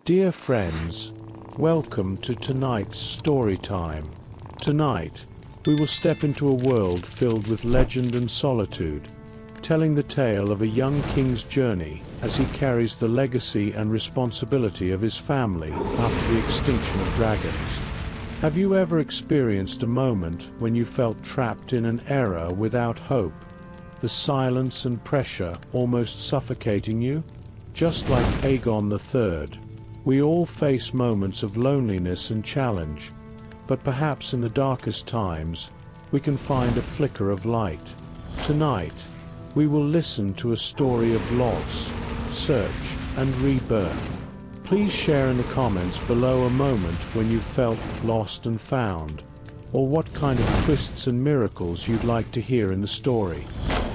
Dear friends, welcome to tonight's story time. Tonight, we will step into a world filled with legend and solitude, telling the tale of a young king's journey as he carries the legacy and responsibility of his family after the extinction of dragons. Have you ever experienced a moment when you felt trapped in an era without hope, the silence and pressure almost suffocating you? Just like Aegon the Third, we all face moments of loneliness and challenge, but perhaps in the darkest times, we can find a flicker of light. Tonight, we will listen to a story of loss, search, and rebirth. Please share in the comments below a moment when you felt lost and found, or what kind of twists and miracles you'd like to hear in the story.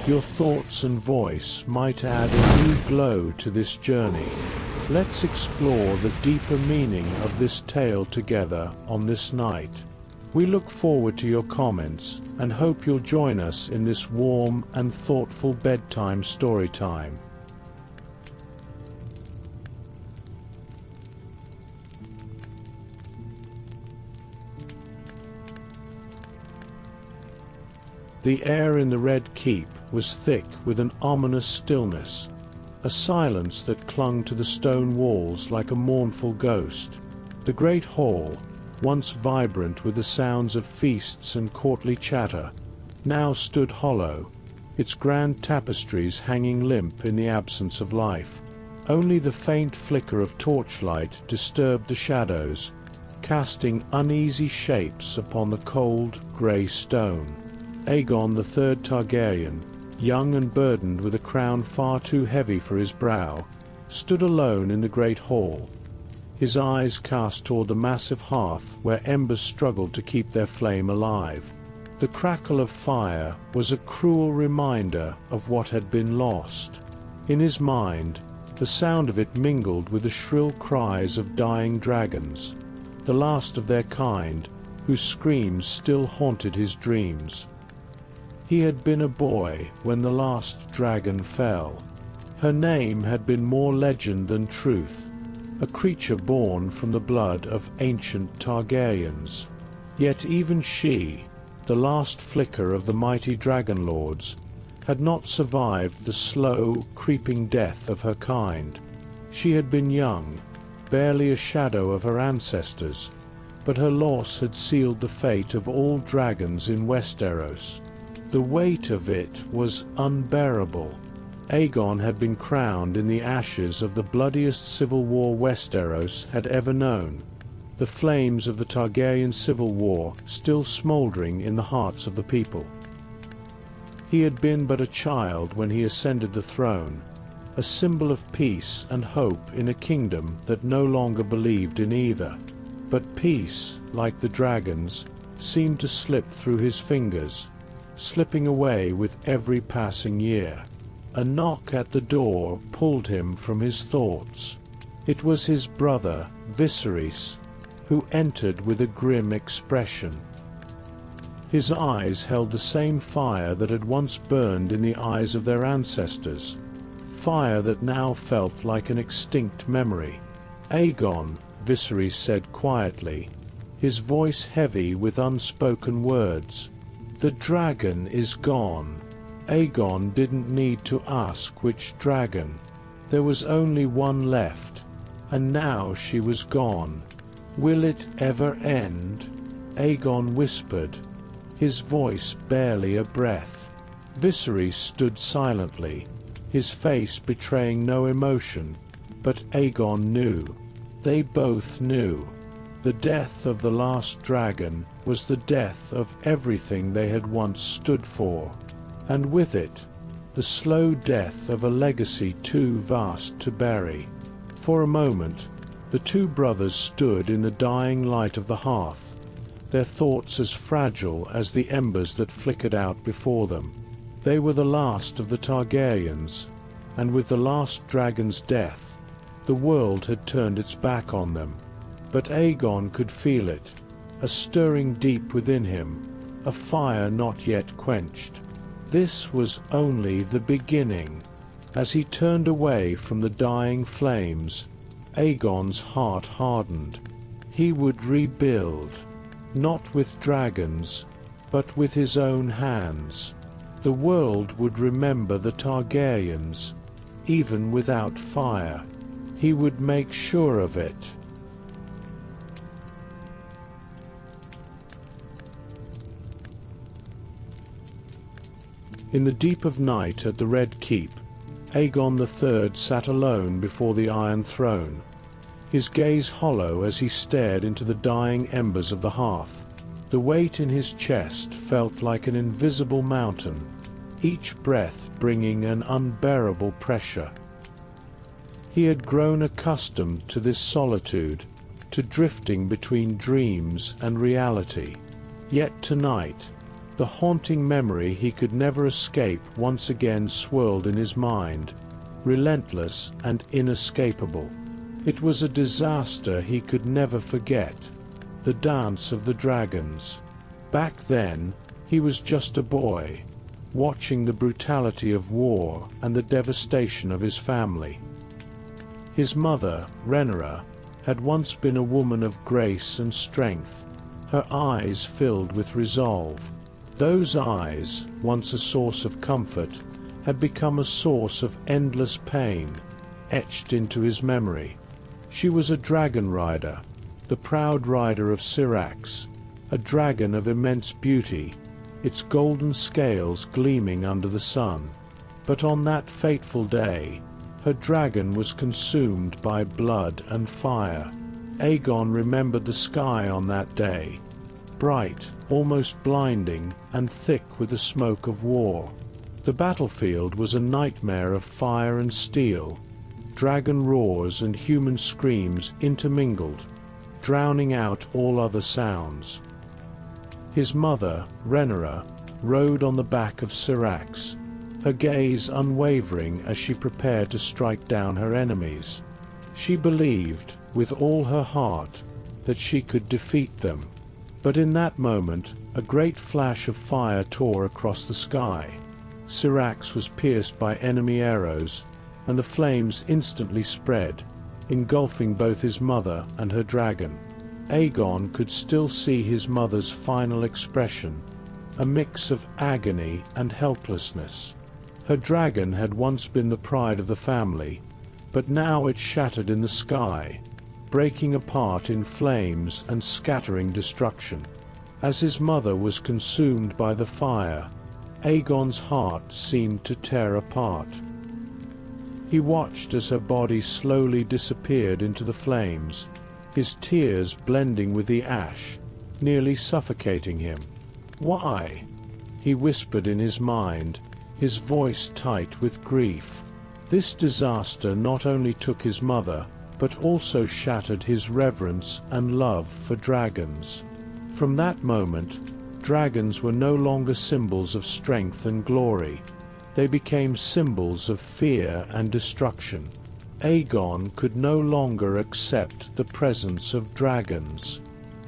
Your thoughts and voice might add a new glow to this journey. Let's explore the deeper meaning of this tale together on this night. We look forward to your comments and hope you'll join us in this warm and thoughtful bedtime story time. The air in the Red Keep was thick with an ominous stillness, a silence that clung to the stone walls like a mournful ghost. The great hall, once vibrant with the sounds of feasts and courtly chatter, now stood hollow, its grand tapestries hanging limp in the absence of life. Only the faint flicker of torchlight disturbed the shadows, casting uneasy shapes upon the cold, grey stone. Aegon the Third Targaryen, young and burdened with a crown far too heavy for his brow, stood alone in the great hall, his eyes cast toward the massive hearth where embers struggled to keep their flame alive. The crackle of fire was a cruel reminder of what had been lost. In his mind, the sound of it mingled with the shrill cries of dying dragons, the last of their kind, whose screams still haunted his dreams. He had been a boy when the last dragon fell. Her name had been more legend than truth, a creature born from the blood of ancient Targaryens. Yet even she, the last flicker of the mighty dragon lords, had not survived the slow, creeping death of her kind. She had been young, barely a shadow of her ancestors, but her loss had sealed the fate of all dragons in Westeros. The weight of it was unbearable. Aegon had been crowned in the ashes of the bloodiest civil war Westeros had ever known, the flames of the Targaryen civil war still smouldering in the hearts of the people. He had been but a child when he ascended the throne, a symbol of peace and hope in a kingdom that no longer believed in either. But peace, like the dragons, seemed to slip through his fingers, slipping away with every passing year. A knock at the door pulled him from his thoughts. It was his brother, Viserys, who entered with a grim expression. His eyes held the same fire that had once burned in the eyes of their ancestors, fire that now felt like an extinct memory. "Aegon," Viserys said quietly, his voice heavy with unspoken words. "The dragon is gone." Aegon didn't need to ask which dragon. There was only one left, and now she was gone. "Will it ever end?" Aegon whispered, his voice barely a breath. Viserys stood silently, his face betraying no emotion, but Aegon knew. They both knew. The death of the last dragon was the death of everything they had once stood for, and with it, the slow death of a legacy too vast to bury. For a moment, the two brothers stood in the dying light of the hearth, their thoughts as fragile as the embers that flickered out before them. They were the last of the Targaryens, and with the last dragon's death, the world had turned its back on them. But Aegon could feel it, a stirring deep within him, a fire not yet quenched. This was only the beginning. As he turned away from the dying flames, Aegon's heart hardened. He would rebuild, not with dragons, but with his own hands. The world would remember the Targaryens, even without fire. He would make sure of it. In the deep of night at the Red Keep, Aegon the Third sat alone before the Iron Throne, his gaze hollow as he stared into the dying embers of the hearth. The weight in his chest felt like an invisible mountain, each breath bringing an unbearable pressure. He had grown accustomed to this solitude, to drifting between dreams and reality. Yet tonight, the haunting memory he could never escape once again swirled in his mind, relentless and inescapable. It was a disaster he could never forget, the dance of the dragons. Back then, he was just a boy, watching the brutality of war and the devastation of his family. His mother, Rhaenyra, had once been a woman of grace and strength, her eyes filled with resolve. Those eyes, once a source of comfort, had become a source of endless pain, etched into his memory. She was a dragon rider, the proud rider of Syrax, a dragon of immense beauty, its golden scales gleaming under the sun. But on that fateful day, her dragon was consumed by blood and fire. Aegon remembered the sky on that day, bright, almost blinding, and thick with the smoke of war. The battlefield was a nightmare of fire and steel. Dragon roars and human screams intermingled, drowning out all other sounds. His mother, Rhaenyra, rode on the back of Syrax, her gaze unwavering as she prepared to strike down her enemies. She believed, with all her heart, that she could defeat them. But in that moment, a great flash of fire tore across the sky. Syrax was pierced by enemy arrows, and the flames instantly spread, engulfing both his mother and her dragon. Aegon could still see his mother's final expression, a mix of agony and helplessness. Her dragon had once been the pride of the family, but now it shattered in the sky, breaking apart in flames and scattering destruction. As his mother was consumed by the fire, Aegon's heart seemed to tear apart. He watched as her body slowly disappeared into the flames, his tears blending with the ash, nearly suffocating him. "Why?" he whispered in his mind, his voice tight with grief. This disaster not only took his mother, but also shattered his reverence and love for dragons. From that moment, dragons were no longer symbols of strength and glory. They became symbols of fear and destruction. Aegon could no longer accept the presence of dragons.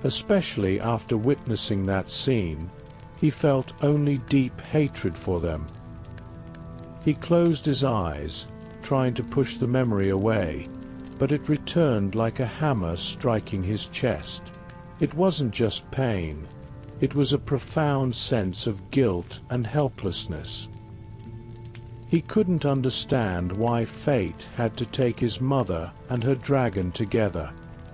Especially after witnessing that scene, he felt only deep hatred for them. He closed his eyes, trying to push the memory away, but it returned like a hammer striking his chest. It wasn't just pain, it was a profound sense of guilt and helplessness. He couldn't understand why fate had to take his mother and her dragon together.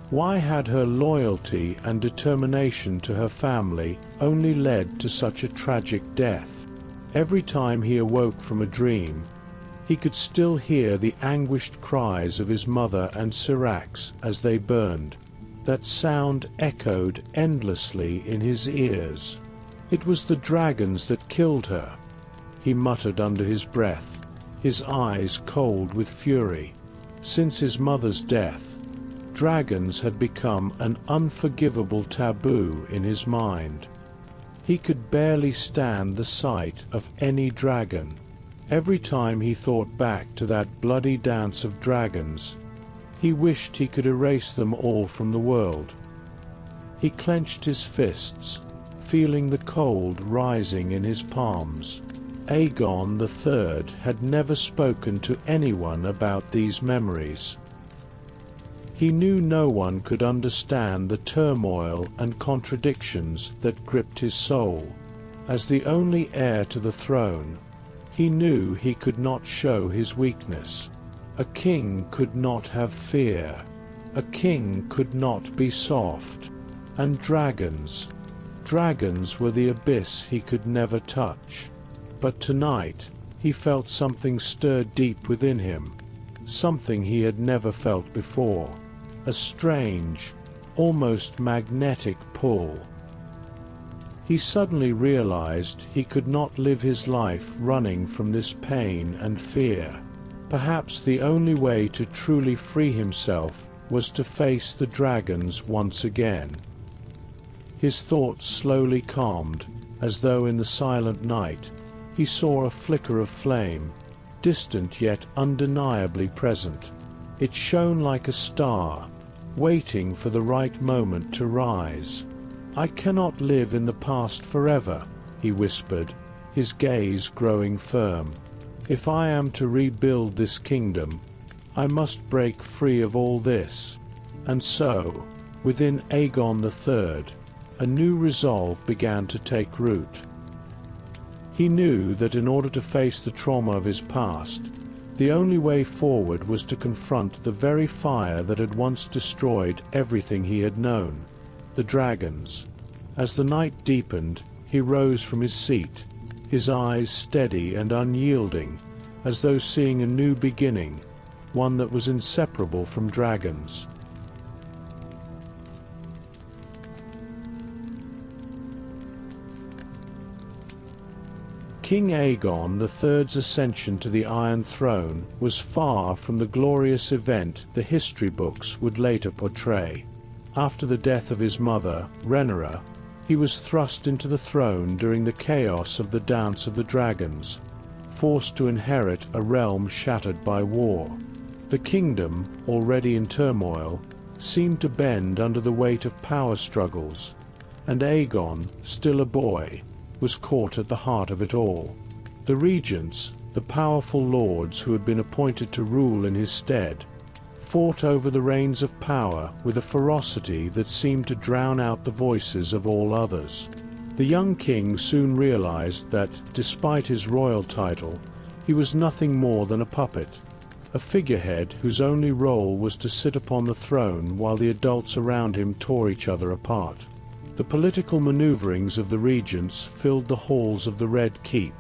Why had her loyalty and determination to her family only led to such a tragic death? Every time he awoke from a dream, he could still hear the anguished cries of his mother and Syrax as they burned. That sound echoed endlessly in his ears. "It was the dragons that killed her," he muttered under his breath, his eyes cold with fury. Since his mother's death, dragons had become an unforgivable taboo in his mind. He could barely stand the sight of any dragon. Every time he thought back to that bloody dance of dragons, he wished he could erase them all from the world. He clenched his fists, feeling the cold rising in his palms. Aegon the Third had never spoken to anyone about these memories. He knew no one could understand the turmoil and contradictions that gripped his soul. As the only heir to the throne, he knew he could not show his weakness. A king could not have fear. A king could not be soft. And dragons were the abyss he could never touch. But tonight, he felt something stir deep within him, something he had never felt before. A strange, almost magnetic pull. He suddenly realized he could not live his life running from this pain and fear. Perhaps the only way to truly free himself was to face the dragons once again. His thoughts slowly calmed, as though in the silent night he saw a flicker of flame, distant yet undeniably present. It shone like a star, waiting for the right moment to rise. "I cannot live in the past forever," he whispered, his gaze growing firm. "If I am to rebuild this kingdom, I must break free of all this." And so, within Aegon the Third, a new resolve began to take root. He knew that in order to face the trauma of his past, the only way forward was to confront the very fire that had once destroyed everything he had known, the dragons. As the night deepened, he rose from his seat, his eyes steady and unyielding, as though seeing a new beginning, one that was inseparable from dragons. King Aegon the Third's ascension to the Iron Throne was far from the glorious event the history books would later portray. After the death of his mother, Rhaenyra, he was thrust into the throne during the chaos of the Dance of the Dragons, forced to inherit a realm shattered by war. The kingdom, already in turmoil, seemed to bend under the weight of power struggles, and Aegon, still a boy, was caught at the heart of it all. The regents, the powerful lords who had been appointed to rule in his stead, fought over the reins of power with a ferocity that seemed to drown out the voices of all others. The young king soon realized that, despite his royal title, he was nothing more than a puppet, a figurehead whose only role was to sit upon the throne while the adults around him tore each other apart. The political maneuverings of the regents filled the halls of the Red Keep,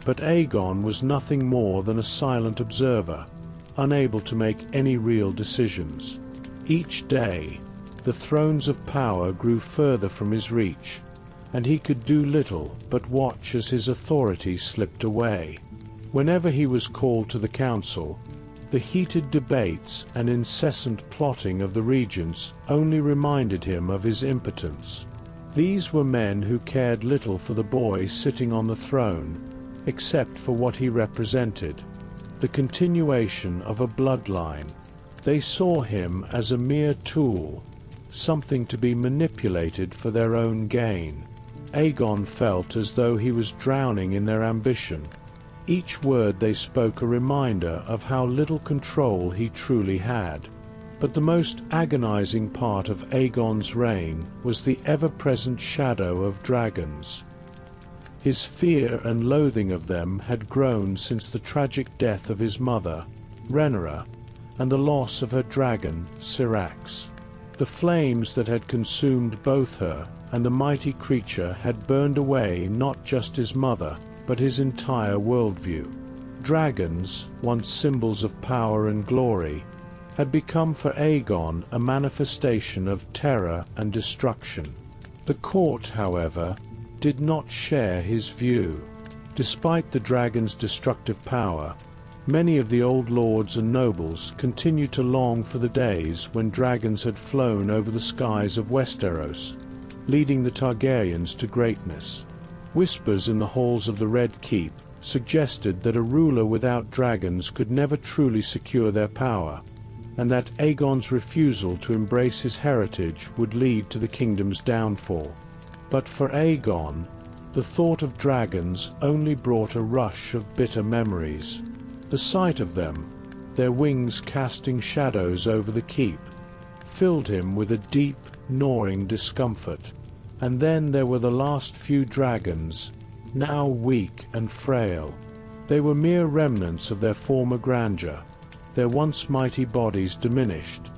but Aegon was nothing more than a silent observer, unable to make any real decisions. Each day, the thrones of power grew further from his reach, and he could do little but watch as his authority slipped away. Whenever he was called to the council, the heated debates and incessant plotting of the regents only reminded him of his impotence. These were men who cared little for the boy sitting on the throne, except for what he represented, the continuation of a bloodline. They saw him as a mere tool, something to be manipulated for their own gain. Aegon felt as though he was drowning in their ambition, each word they spoke a reminder of how little control he truly had. But the most agonizing part of Aegon's reign was the ever-present shadow of dragons. His fear and loathing of them had grown since the tragic death of his mother, Rhaenyra, and the loss of her dragon, Syrax. The flames that had consumed both her and the mighty creature had burned away not just his mother, but his entire worldview. Dragons, once symbols of power and glory, had become for Aegon a manifestation of terror and destruction. The court, however, did not share his view. Despite the dragon's destructive power, many of the old lords and nobles continued to long for the days when dragons had flown over the skies of Westeros, leading the Targaryens to greatness. Whispers in the halls of the Red Keep suggested that a ruler without dragons could never truly secure their power, and that Aegon's refusal to embrace his heritage would lead to the kingdom's downfall. But for Aegon, the thought of dragons only brought a rush of bitter memories. The sight of them, their wings casting shadows over the keep, filled him with a deep, gnawing discomfort. And then there were the last few dragons, now weak and frail. They were mere remnants of their former grandeur, their once mighty bodies diminished,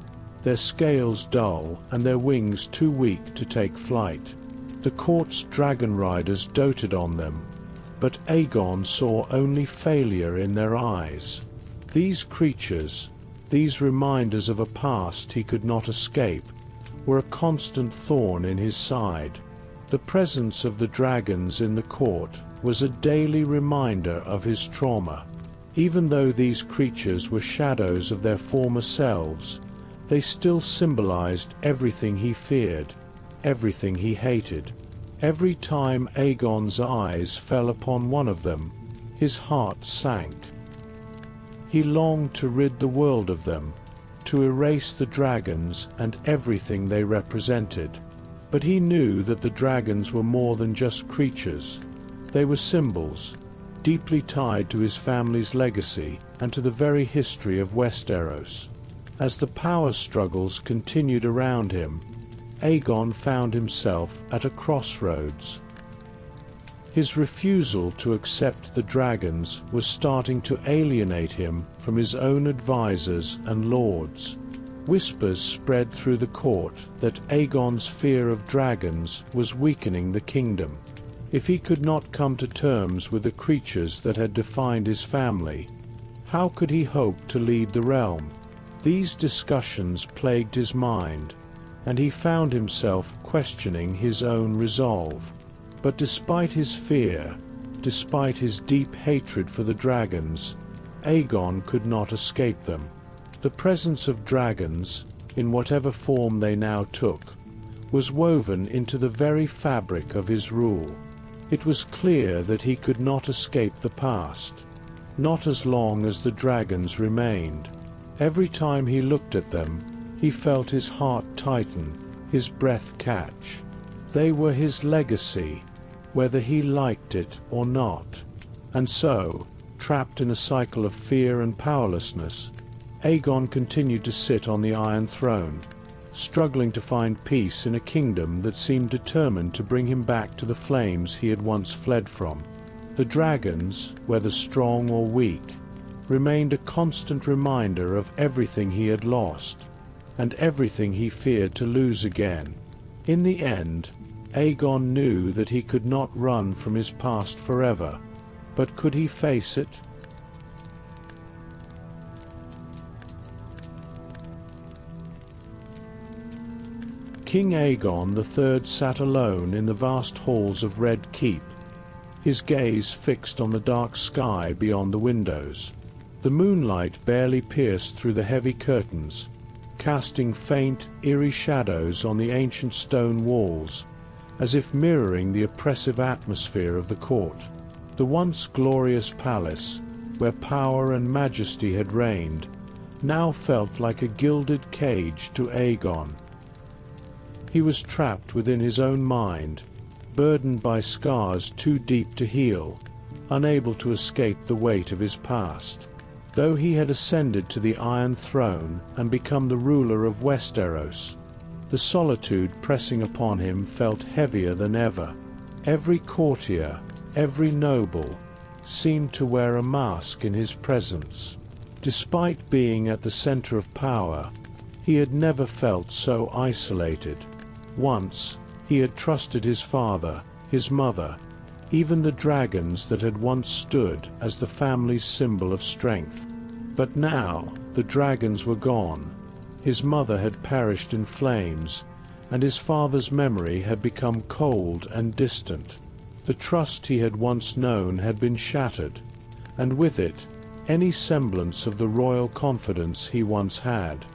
their scales dull and their wings too weak to take flight. The court's dragon riders doted on them, but Aegon saw only failure in their eyes. These creatures, these reminders of a past he could not escape, were a constant thorn in his side. The presence of the dragons in the court was a daily reminder of his trauma. Even though these creatures were shadows of their former selves, they still symbolized everything he feared, everything he hated. Every time Aegon's eyes fell upon one of them, his heart sank. He longed to rid the world of them, to erase the dragons and everything they represented. But he knew that the dragons were more than just creatures. They were symbols, deeply tied to his family's legacy and to the very history of Westeros. As the power struggles continued around him, Aegon found himself at a crossroads. His refusal to accept the dragons was starting to alienate him from his own advisors and lords. Whispers spread through the court that Aegon's fear of dragons was weakening the kingdom. If he could not come to terms with the creatures that had defined his family, how could he hope to lead the realm? These discussions plagued his mind, and he found himself questioning his own resolve. But despite his fear, despite his deep hatred for the dragons, Aegon could not escape them. The presence of dragons, in whatever form they now took, was woven into the very fabric of his rule. It was clear that he could not escape the past, not as long as the dragons remained. Every time he looked at them, he felt his heart tighten, his breath catch. They were his legacy, whether he liked it or not. And so, trapped in a cycle of fear and powerlessness, Aegon continued to sit on the Iron Throne, struggling to find peace in a kingdom that seemed determined to bring him back to the flames he had once fled from. The dragons, whether strong or weak, remained a constant reminder of everything he had lost, and everything he feared to lose again. In the end, Aegon knew that he could not run from his past forever, but could he face it? King Aegon the Third sat alone in the vast halls of Red Keep, his gaze fixed on the dark sky beyond the windows. The moonlight barely pierced through the heavy curtains, casting faint, eerie shadows on the ancient stone walls, as if mirroring the oppressive atmosphere of the court. The once glorious palace, where power and majesty had reigned, now felt like a gilded cage to Aegon. He was trapped within his own mind, burdened by scars too deep to heal, unable to escape the weight of his past. Though he had ascended to the Iron Throne and become the ruler of Westeros, the solitude pressing upon him felt heavier than ever. Every courtier, every noble, seemed to wear a mask in his presence. Despite being at the center of power, he had never felt so isolated. Once, he had trusted his father, his mother, even the dragons that had once stood as the family's symbol of strength. But now, the dragons were gone. His mother had perished in flames, and his father's memory had become cold and distant. The trust he had once known had been shattered, and with it, any semblance of the royal confidence he once had.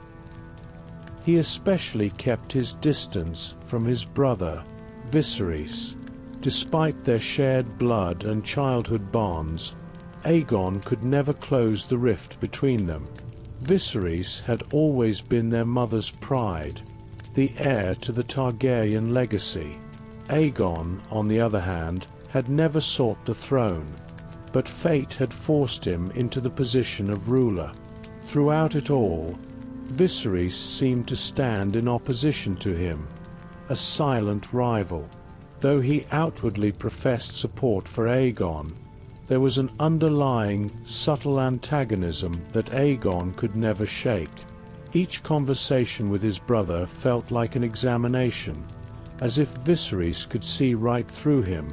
He especially kept his distance from his brother, Viserys. Despite their shared blood and childhood bonds, Aegon could never close the rift between them. Viserys had always been their mother's pride, the heir to the Targaryen legacy. Aegon, on the other hand, had never sought the throne, but fate had forced him into the position of ruler. Throughout it all, Viserys seemed to stand in opposition to him, a silent rival. Though he outwardly professed support for Aegon, there was an underlying, subtle antagonism that Aegon could never shake. Each conversation with his brother felt like an examination, as if Viserys could see right through him,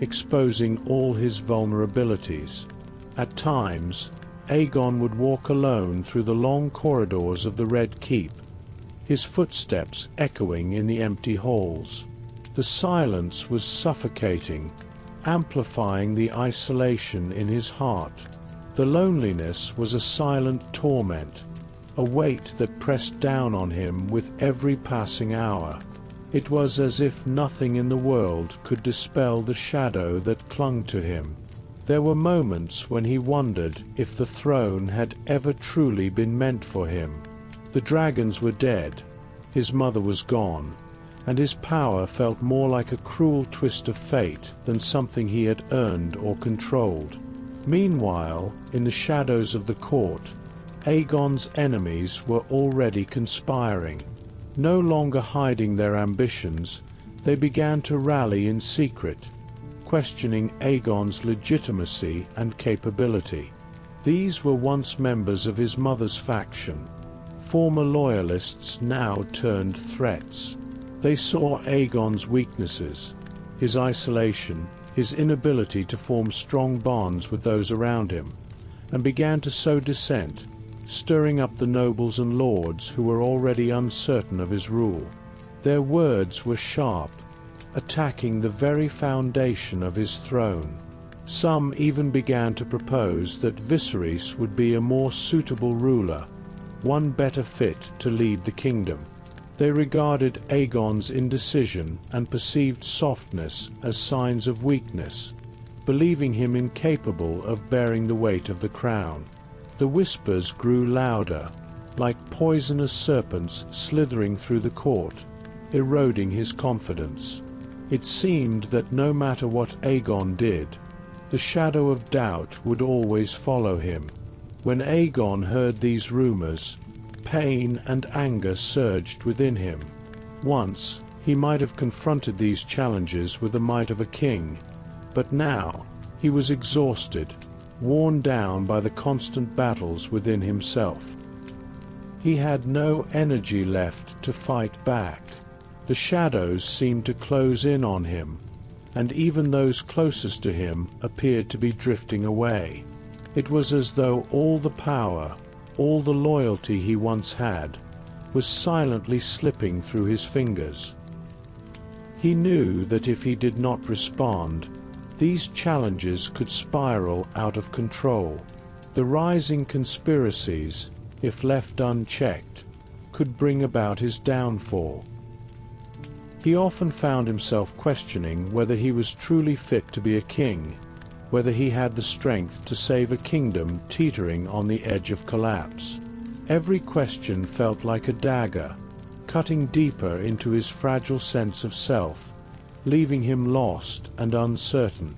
exposing all his vulnerabilities. At times, Aegon would walk alone through the long corridors of the Red Keep, his footsteps echoing in the empty halls. The silence was suffocating, amplifying the isolation in his heart. The loneliness was a silent torment, a weight that pressed down on him with every passing hour. It was as if nothing in the world could dispel the shadow that clung to him. There were moments when he wondered if the throne had ever truly been meant for him. The dragons were dead, his mother was gone, and his power felt more like a cruel twist of fate than something he had earned or controlled. Meanwhile, in the shadows of the court, Aegon's enemies were already conspiring. No longer hiding their ambitions, they began to rally in secret, questioning Aegon's legitimacy and capability. These were once members of his mother's faction, former loyalists now turned threats. They saw Aegon's weaknesses, his isolation, his inability to form strong bonds with those around him, and began to sow dissent, stirring up the nobles and lords who were already uncertain of his rule. Their words were sharp, attacking the very foundation of his throne. Some even began to propose that Viserys would be a more suitable ruler, one better fit to lead the kingdom. They regarded Aegon's indecision and perceived softness as signs of weakness, believing him incapable of bearing the weight of the crown. The whispers grew louder, like poisonous serpents slithering through the court, eroding his confidence. It seemed that no matter what Aegon did, the shadow of doubt would always follow him. When Aegon heard these rumors, pain and anger surged within him. Once, he might have confronted these challenges with the might of a king, but now, he was exhausted, worn down by the constant battles within himself. He had no energy left to fight back. The shadows seemed to close in on him, and even those closest to him appeared to be drifting away. It was as though all the power, all the loyalty he once had, was silently slipping through his fingers. He knew that if he did not respond, these challenges could spiral out of control. The rising conspiracies, if left unchecked, could bring about his downfall. He often found himself questioning whether he was truly fit to be a king, whether he had the strength to save a kingdom teetering on the edge of collapse. Every question felt like a dagger, cutting deeper into his fragile sense of self, leaving him lost and uncertain.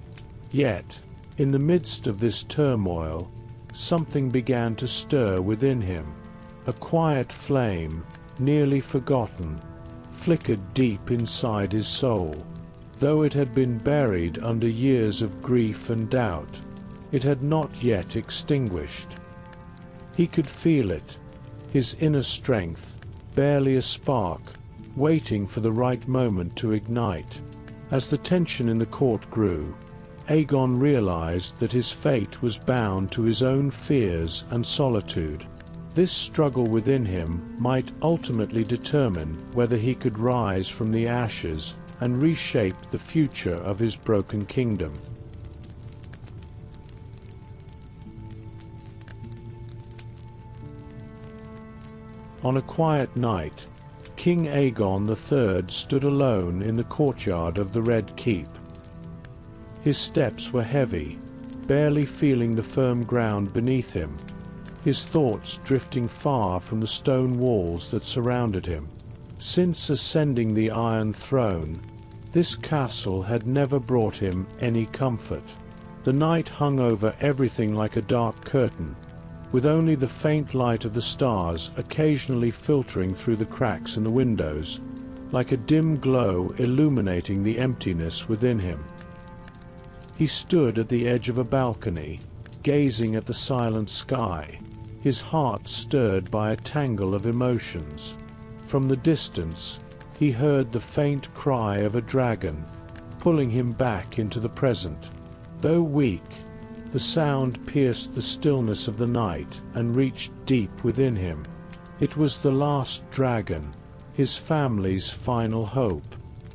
Yet, in the midst of this turmoil, something began to stir within him. A quiet flame, nearly forgotten, flickered deep inside his soul. Though it had been buried under years of grief and doubt, it had not yet extinguished. He could feel it, his inner strength, barely a spark, waiting for the right moment to ignite. As the tension in the court grew, Aegon realized that his fate was bound to his own fears and solitude. This struggle within him might ultimately determine whether he could rise from the ashes and reshape the future of his broken kingdom. On a quiet night, King Aegon the Third stood alone in the courtyard of the Red Keep. His steps were heavy, barely feeling the firm ground beneath him, his thoughts drifting far from the stone walls that surrounded him. Since ascending the Iron Throne, this castle had never brought him any comfort. The night hung over everything like a dark curtain, with only the faint light of the stars occasionally filtering through the cracks in the windows, like a dim glow illuminating the emptiness within him. He stood at the edge of a balcony, gazing at the silent sky, his heart stirred by a tangle of emotions. From the distance, he heard the faint cry of a dragon, pulling him back into the present. Though weak, the sound pierced the stillness of the night and reached deep within him. It was the last dragon, his family's final hope.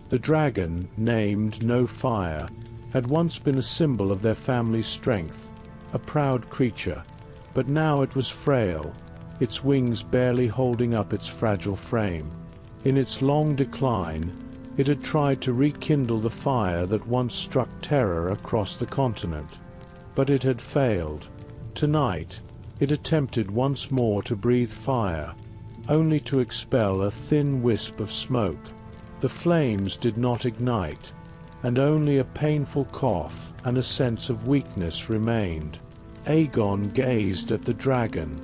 The dragon, named No Fire, had once been a symbol of their family's strength, a proud creature, but now it was frail, its wings barely holding up its fragile frame. In its long decline, it had tried to rekindle the fire that once struck terror across the continent. But it had failed. Tonight, it attempted once more to breathe fire, only to expel a thin wisp of smoke. The flames did not ignite, and only a painful cough and a sense of weakness remained. Aegon gazed at the dragon,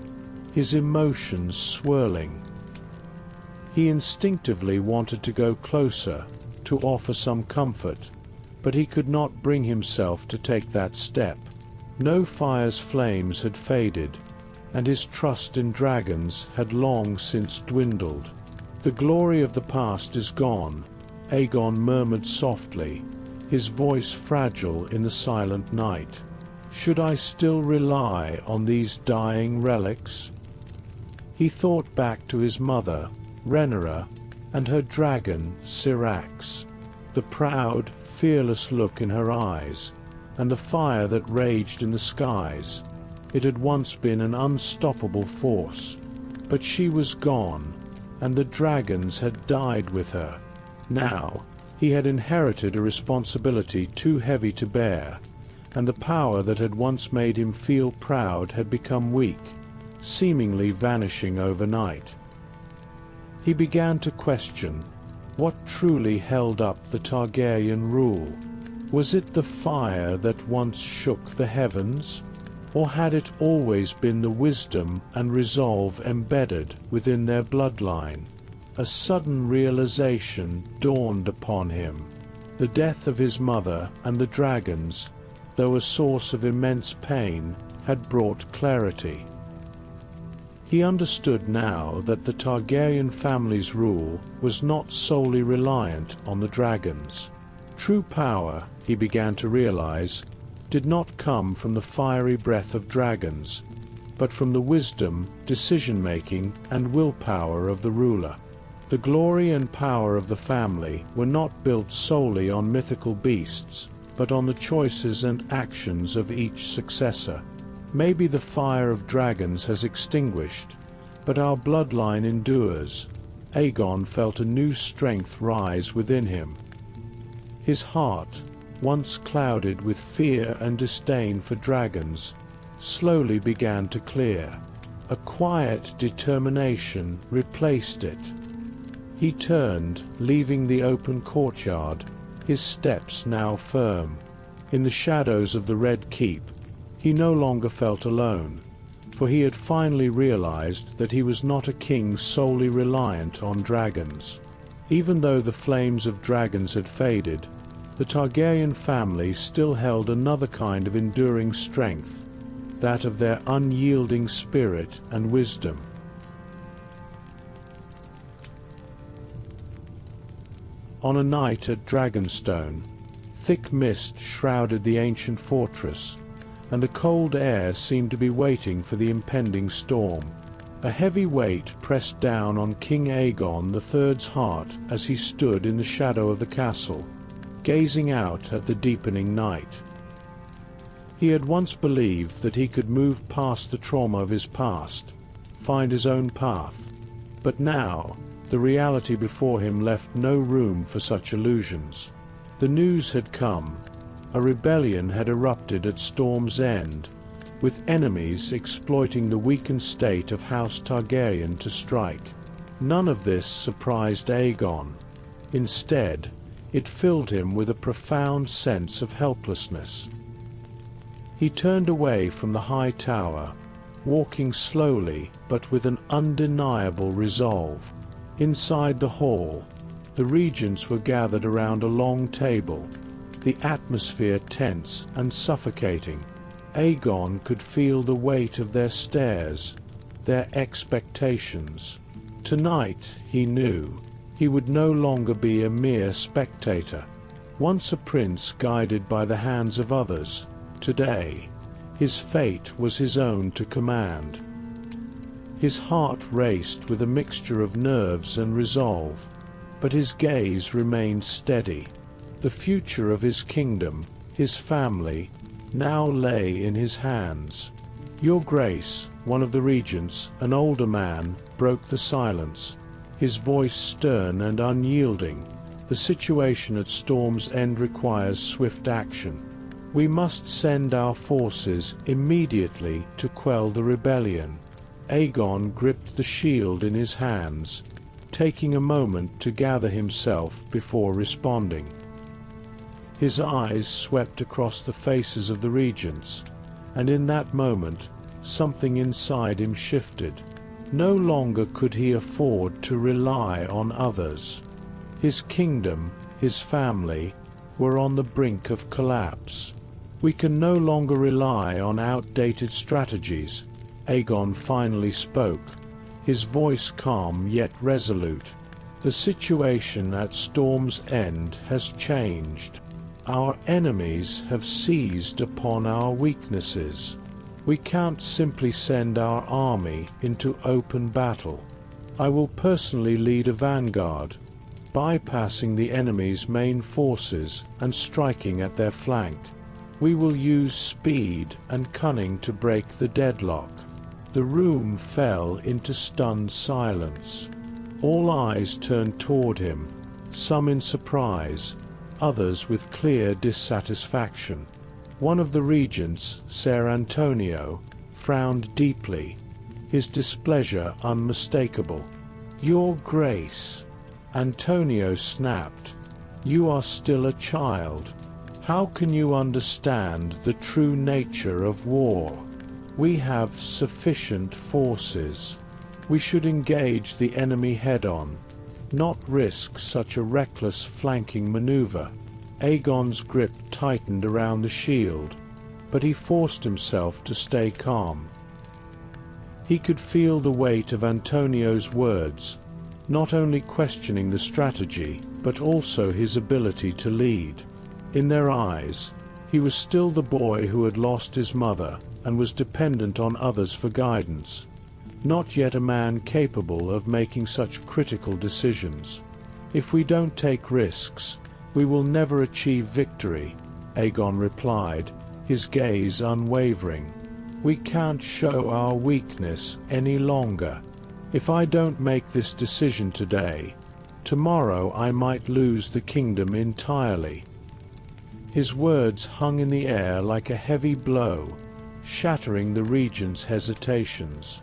his emotions swirling. He instinctively wanted to go closer, to offer some comfort, but he could not bring himself to take that step. No Fire's flames had faded, and his trust in dragons had long since dwindled. "The glory of the past is gone," Aegon murmured softly, his voice fragile in the silent night. "Should I still rely on these dying relics?" He thought back to his mother, Rhaenyra, and her dragon, Syrax, the proud, fearless look in her eyes, and the fire that raged in the skies. It had once been an unstoppable force, but she was gone, and the dragons had died with her. Now, he had inherited a responsibility too heavy to bear, and the power that had once made him feel proud had become weak, seemingly vanishing overnight. He began to question what truly held up the Targaryen rule. Was it the fire that once shook the heavens? Or had it always been the wisdom and resolve embedded within their bloodline? A sudden realization dawned upon him. The death of his mother and the dragons, though a source of immense pain, had brought clarity. He understood now that the Targaryen family's rule was not solely reliant on the dragons. True power, he began to realize, did not come from the fiery breath of dragons, but from the wisdom, decision-making, and willpower of the ruler. The glory and power of the family were not built solely on mythical beasts, but on the choices and actions of each successor. Maybe the fire of dragons has extinguished, but our bloodline endures. Aegon felt a new strength rise within him. His heart, once clouded with fear and disdain for dragons, slowly began to clear. A quiet determination replaced it. He turned, leaving the open courtyard, his steps now firm. In the shadows of the Red Keep, he no longer felt alone, for he had finally realized that he was not a king solely reliant on dragons. Even though the flames of dragons had faded, the Targaryen family still held another kind of enduring strength, that of their unyielding spirit and wisdom. On a night at Dragonstone, thick mist shrouded the ancient fortress, and the cold air seemed to be waiting for the impending storm. A heavy weight pressed down on King Aegon the Third's heart as he stood in the shadow of the castle, gazing out at the deepening night. He had once believed that he could move past the trauma of his past, find his own path, but now the reality before him left no room for such illusions. The news had come. A rebellion had erupted at Storm's End, with enemies exploiting the weakened state of House Targaryen to strike. None of this surprised Aegon. Instead, it filled him with a profound sense of helplessness. He turned away from the high tower, walking slowly but with an undeniable resolve. Inside the hall, the regents were gathered around a long table, the atmosphere tense and suffocating. Aegon could feel the weight of their stares, their expectations. Tonight, he knew, he would no longer be a mere spectator. Once a prince guided by the hands of others, today, his fate was his own to command. His heart raced with a mixture of nerves and resolve, but his gaze remained steady. The future of his kingdom, his family, now lay in his hands. "Your Grace," one of the regents, an older man, broke the silence, his voice stern and unyielding. "The situation at Storm's End requires swift action. We must send our forces immediately to quell the rebellion." Aegon gripped the shield in his hands, taking a moment to gather himself before responding. His eyes swept across the faces of the regents, and in that moment, something inside him shifted. No longer could he afford to rely on others. His kingdom, his family, were on the brink of collapse. "We can no longer rely on outdated strategies," Aegon finally spoke, his voice calm yet resolute. "The situation at Storm's End has changed. Our enemies have seized upon our weaknesses. We can't simply send our army into open battle. I will personally lead a vanguard, bypassing the enemy's main forces and striking at their flank. We will use speed and cunning to break the deadlock." The room fell into stunned silence. All eyes turned toward him, some in surprise, others with clear dissatisfaction. One of the regents, Ser Antonio, frowned deeply, his displeasure unmistakable. "Your Grace," Antonio snapped, "you are still a child. How can you understand the true nature of war? We have sufficient forces. We should engage the enemy head-on, not risk such a reckless flanking maneuver." Aegon's grip tightened around the shield, but he forced himself to stay calm. He could feel the weight of Antonio's words, not only questioning the strategy, but also his ability to lead. In their eyes, he was still the boy who had lost his mother and was dependent on others for guidance, not yet a man capable of making such critical decisions. "If we don't take risks, we will never achieve victory," Aegon replied, his gaze unwavering. "We can't show our weakness any longer. If I don't make this decision today, tomorrow I might lose the kingdom entirely." His words hung in the air like a heavy blow, shattering the regent's hesitations.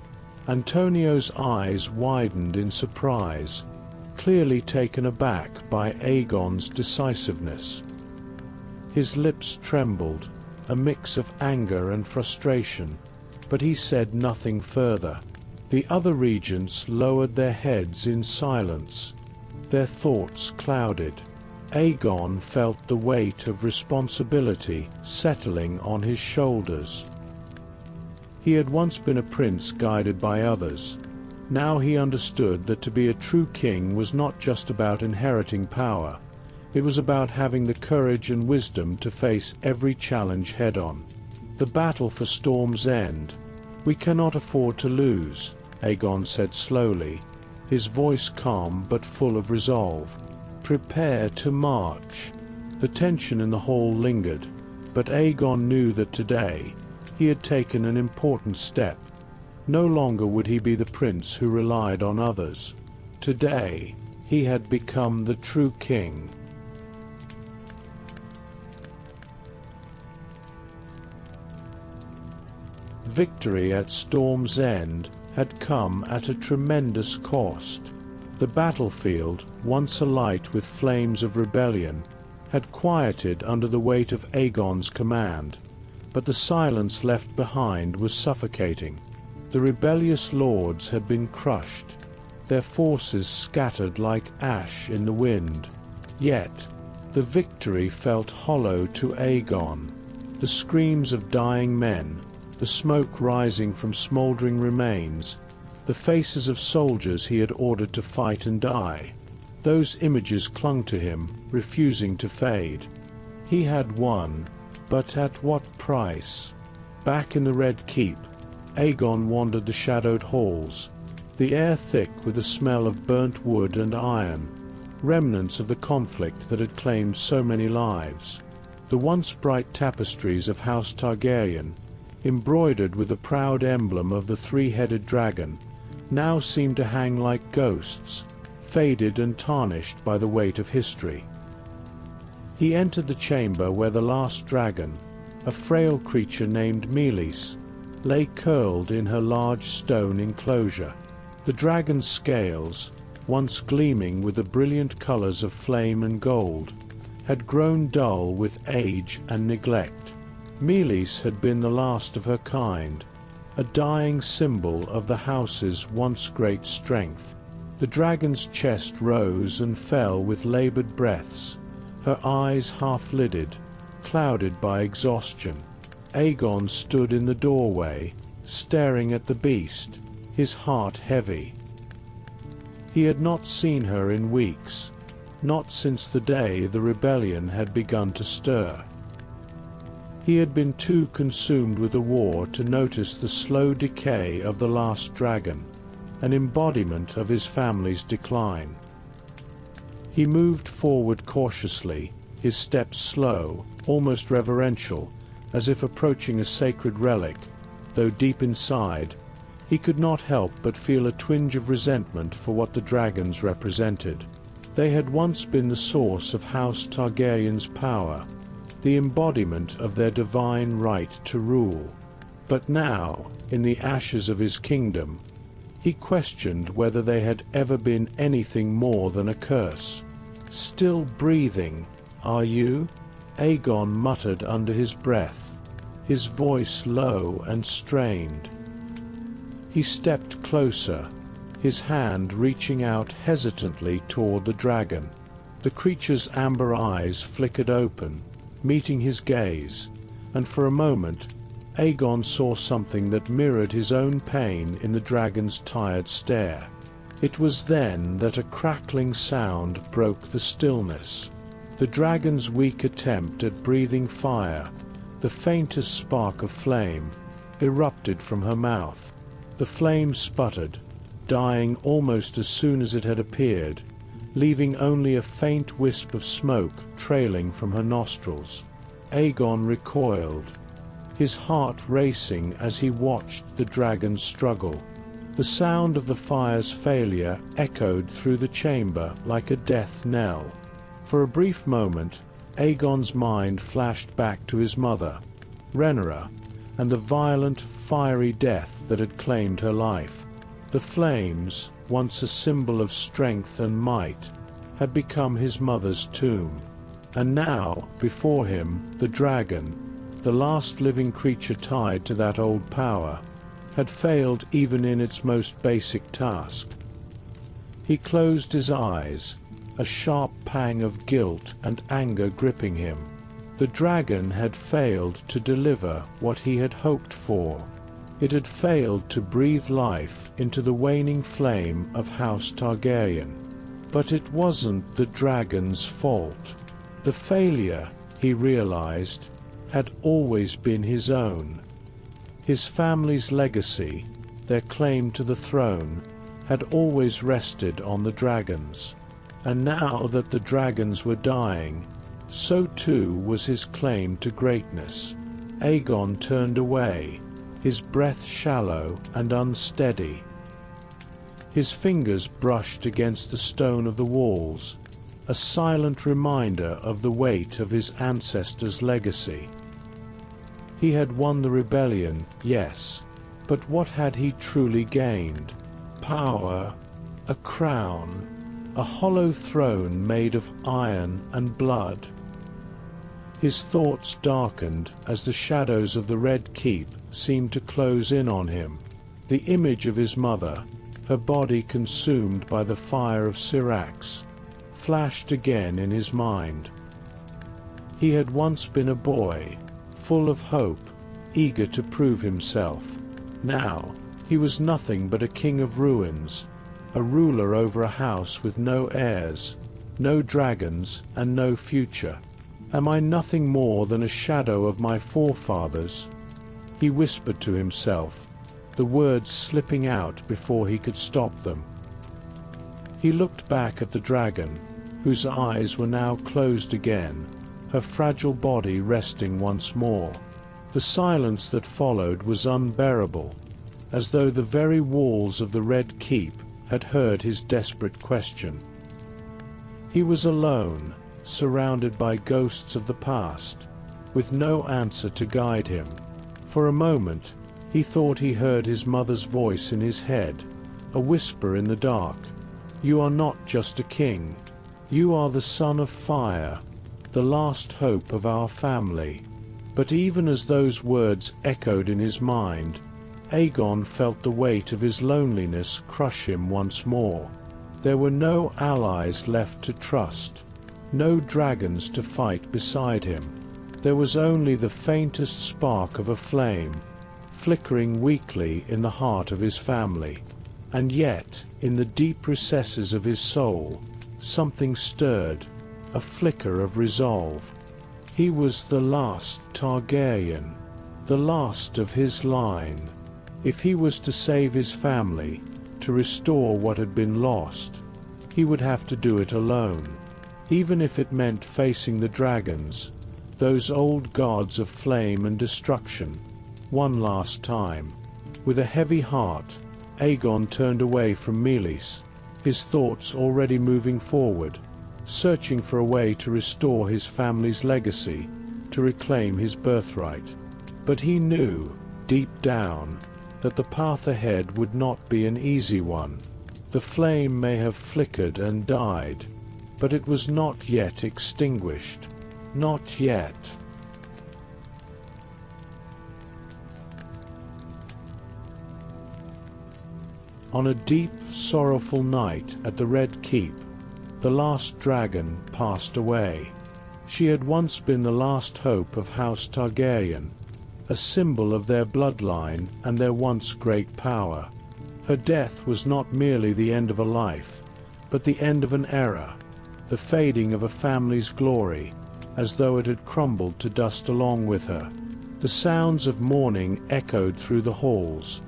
Antonio's eyes widened in surprise, clearly taken aback by Aegon's decisiveness. His lips trembled, a mix of anger and frustration, but he said nothing further. The other regents lowered their heads in silence, their thoughts clouded. Aegon felt the weight of responsibility settling on his shoulders. He had once been a prince guided by others. Now he understood that to be a true king was not just about inheriting power. It was about having the courage and wisdom to face every challenge head-on. "The battle for Storm's End. We cannot afford to lose," Aegon said slowly, his voice calm but full of resolve. "Prepare to march." The tension in the hall lingered, but Aegon knew that today he had taken an important step. No longer would he be the prince who relied on others. Today, he had become the true king. Victory at Storm's End had come at a tremendous cost. The battlefield, once alight with flames of rebellion, had quieted under the weight of Aegon's command, but the silence left behind was suffocating. The rebellious lords had been crushed, their forces scattered like ash in the wind. Yet, the victory felt hollow to Aegon. The screams of dying men, the smoke rising from smouldering remains, the faces of soldiers he had ordered to fight and die. Those images clung to him, refusing to fade. He had won, but at what price? Back in the Red Keep, Aegon wandered the shadowed halls, the air thick with the smell of burnt wood and iron, remnants of the conflict that had claimed so many lives. The once bright tapestries of House Targaryen, embroidered with the proud emblem of the three-headed dragon, now seemed to hang like ghosts, faded and tarnished by the weight of history. He entered the chamber where the last dragon, a frail creature named Meleys, lay curled in her large stone enclosure. The dragon's scales, once gleaming with the brilliant colors of flame and gold, had grown dull with age and neglect. Meleys had been the last of her kind, a dying symbol of the house's once great strength. The dragon's chest rose and fell with labored breaths, her eyes half-lidded, clouded by exhaustion. Aegon stood in the doorway, staring at the beast, his heart heavy. He had not seen her in weeks, not since the day the rebellion had begun to stir. He had been too consumed with the war to notice the slow decay of the last dragon, an embodiment of his family's decline. He moved forward cautiously, his steps slow, almost reverential, as if approaching a sacred relic, though deep inside, he could not help but feel a twinge of resentment for what the dragons represented. They had once been the source of House Targaryen's power, the embodiment of their divine right to rule. But now, in the ashes of his kingdom, he questioned whether they had ever been anything more than a curse. "Still breathing, are you?" Aegon muttered under his breath, his voice low and strained. He stepped closer, his hand reaching out hesitantly toward the dragon. The creature's amber eyes flickered open, meeting his gaze, and for a moment Aegon saw something that mirrored his own pain in the dragon's tired stare. It was then that a crackling sound broke the stillness. The dragon's weak attempt at breathing fire, the faintest spark of flame, erupted from her mouth. The flame sputtered, dying almost as soon as it had appeared, leaving only a faint wisp of smoke trailing from her nostrils. Aegon recoiled, his heart racing as he watched the dragon struggle. The sound of the fire's failure echoed through the chamber like a death knell. For a brief moment, Aegon's mind flashed back to his mother, Rhaenyra, and the violent, fiery death that had claimed her life. The flames, once a symbol of strength and might, had become his mother's tomb. And now, before him, the dragon, the last living creature tied to that old power, had failed even in its most basic task. He closed his eyes, a sharp pang of guilt and anger gripping him. The dragon had failed to deliver what he had hoped for. It had failed to breathe life into the waning flame of House Targaryen. But it wasn't the dragon's fault. The failure, he realized, had always been his own. His family's legacy, their claim to the throne, had always rested on the dragons. And now that the dragons were dying, so too was his claim to greatness. Aegon turned away, his breath shallow and unsteady. His fingers brushed against the stone of the walls, a silent reminder of the weight of his ancestors' legacy. He had won the rebellion, yes, but what had he truly gained? Power, a crown, a hollow throne made of iron and blood. His thoughts darkened as the shadows of the Red Keep seemed to close in on him. The image of his mother, her body consumed by the fire of Syrax, flashed again in his mind. He had once been a boy, full of hope, eager to prove himself. Now, he was nothing but a king of ruins, a ruler over a house with no heirs, no dragons, and no future. Am I nothing more than a shadow of my forefathers? He whispered to himself, the words slipping out before he could stop them. He looked back at the dragon, whose eyes were now closed again, her fragile body resting once more. The silence that followed was unbearable, as though the very walls of the Red Keep had heard his desperate question. He was alone, surrounded by ghosts of the past, with no answer to guide him. For a moment, he thought he heard his mother's voice in his head, a whisper in the dark. You are not just a king. You are the son of fire, the last hope of our family. But even as those words echoed in his mind, Aegon felt the weight of his loneliness crush him once more. There were no allies left to trust, no dragons to fight beside him. There was only the faintest spark of a flame, flickering weakly in the heart of his family. And yet, in the deep recesses of his soul, something stirred, a flicker of resolve. He was the last Targaryen, the last of his line. If he was to save his family, to restore what had been lost, he would have to do it alone, even if it meant facing the dragons, those old gods of flame and destruction, one last time. With a heavy heart, Aegon turned away from Meleys, his thoughts already moving forward, searching for a way to restore his family's legacy, to reclaim his birthright. But he knew, deep down, that the path ahead would not be an easy one. The flame may have flickered and died, but it was not yet extinguished. Not yet. On a deep, sorrowful night at the Red Keep, the last dragon passed away. She had once been the last hope of House Targaryen, a symbol of their bloodline and their once great power. Her death was not merely the end of a life, but the end of an era, the fading of a family's glory, as though it had crumbled to dust along with her. The sounds of mourning echoed through the halls,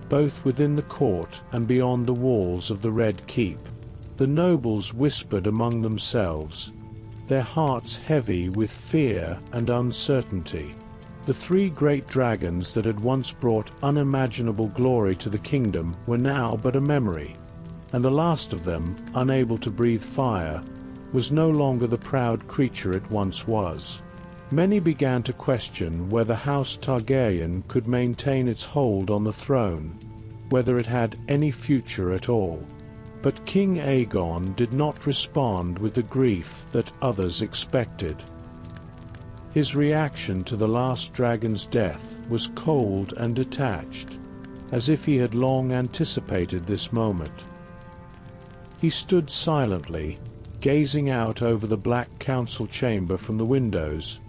both within the court and beyond the walls of the Red Keep. The nobles whispered among themselves, their hearts heavy with fear and uncertainty. The three great dragons that had once brought unimaginable glory to the kingdom were now but a memory, and the last of them, unable to breathe fire, was no longer the proud creature it once was. Many began to question whether House Targaryen could maintain its hold on the throne, whether it had any future at all. But King Aegon did not respond with the grief that others expected. His reaction to the last dragon's death was cold and detached, as if he had long anticipated this moment. He stood silently, gazing out over the black council chamber from the windows,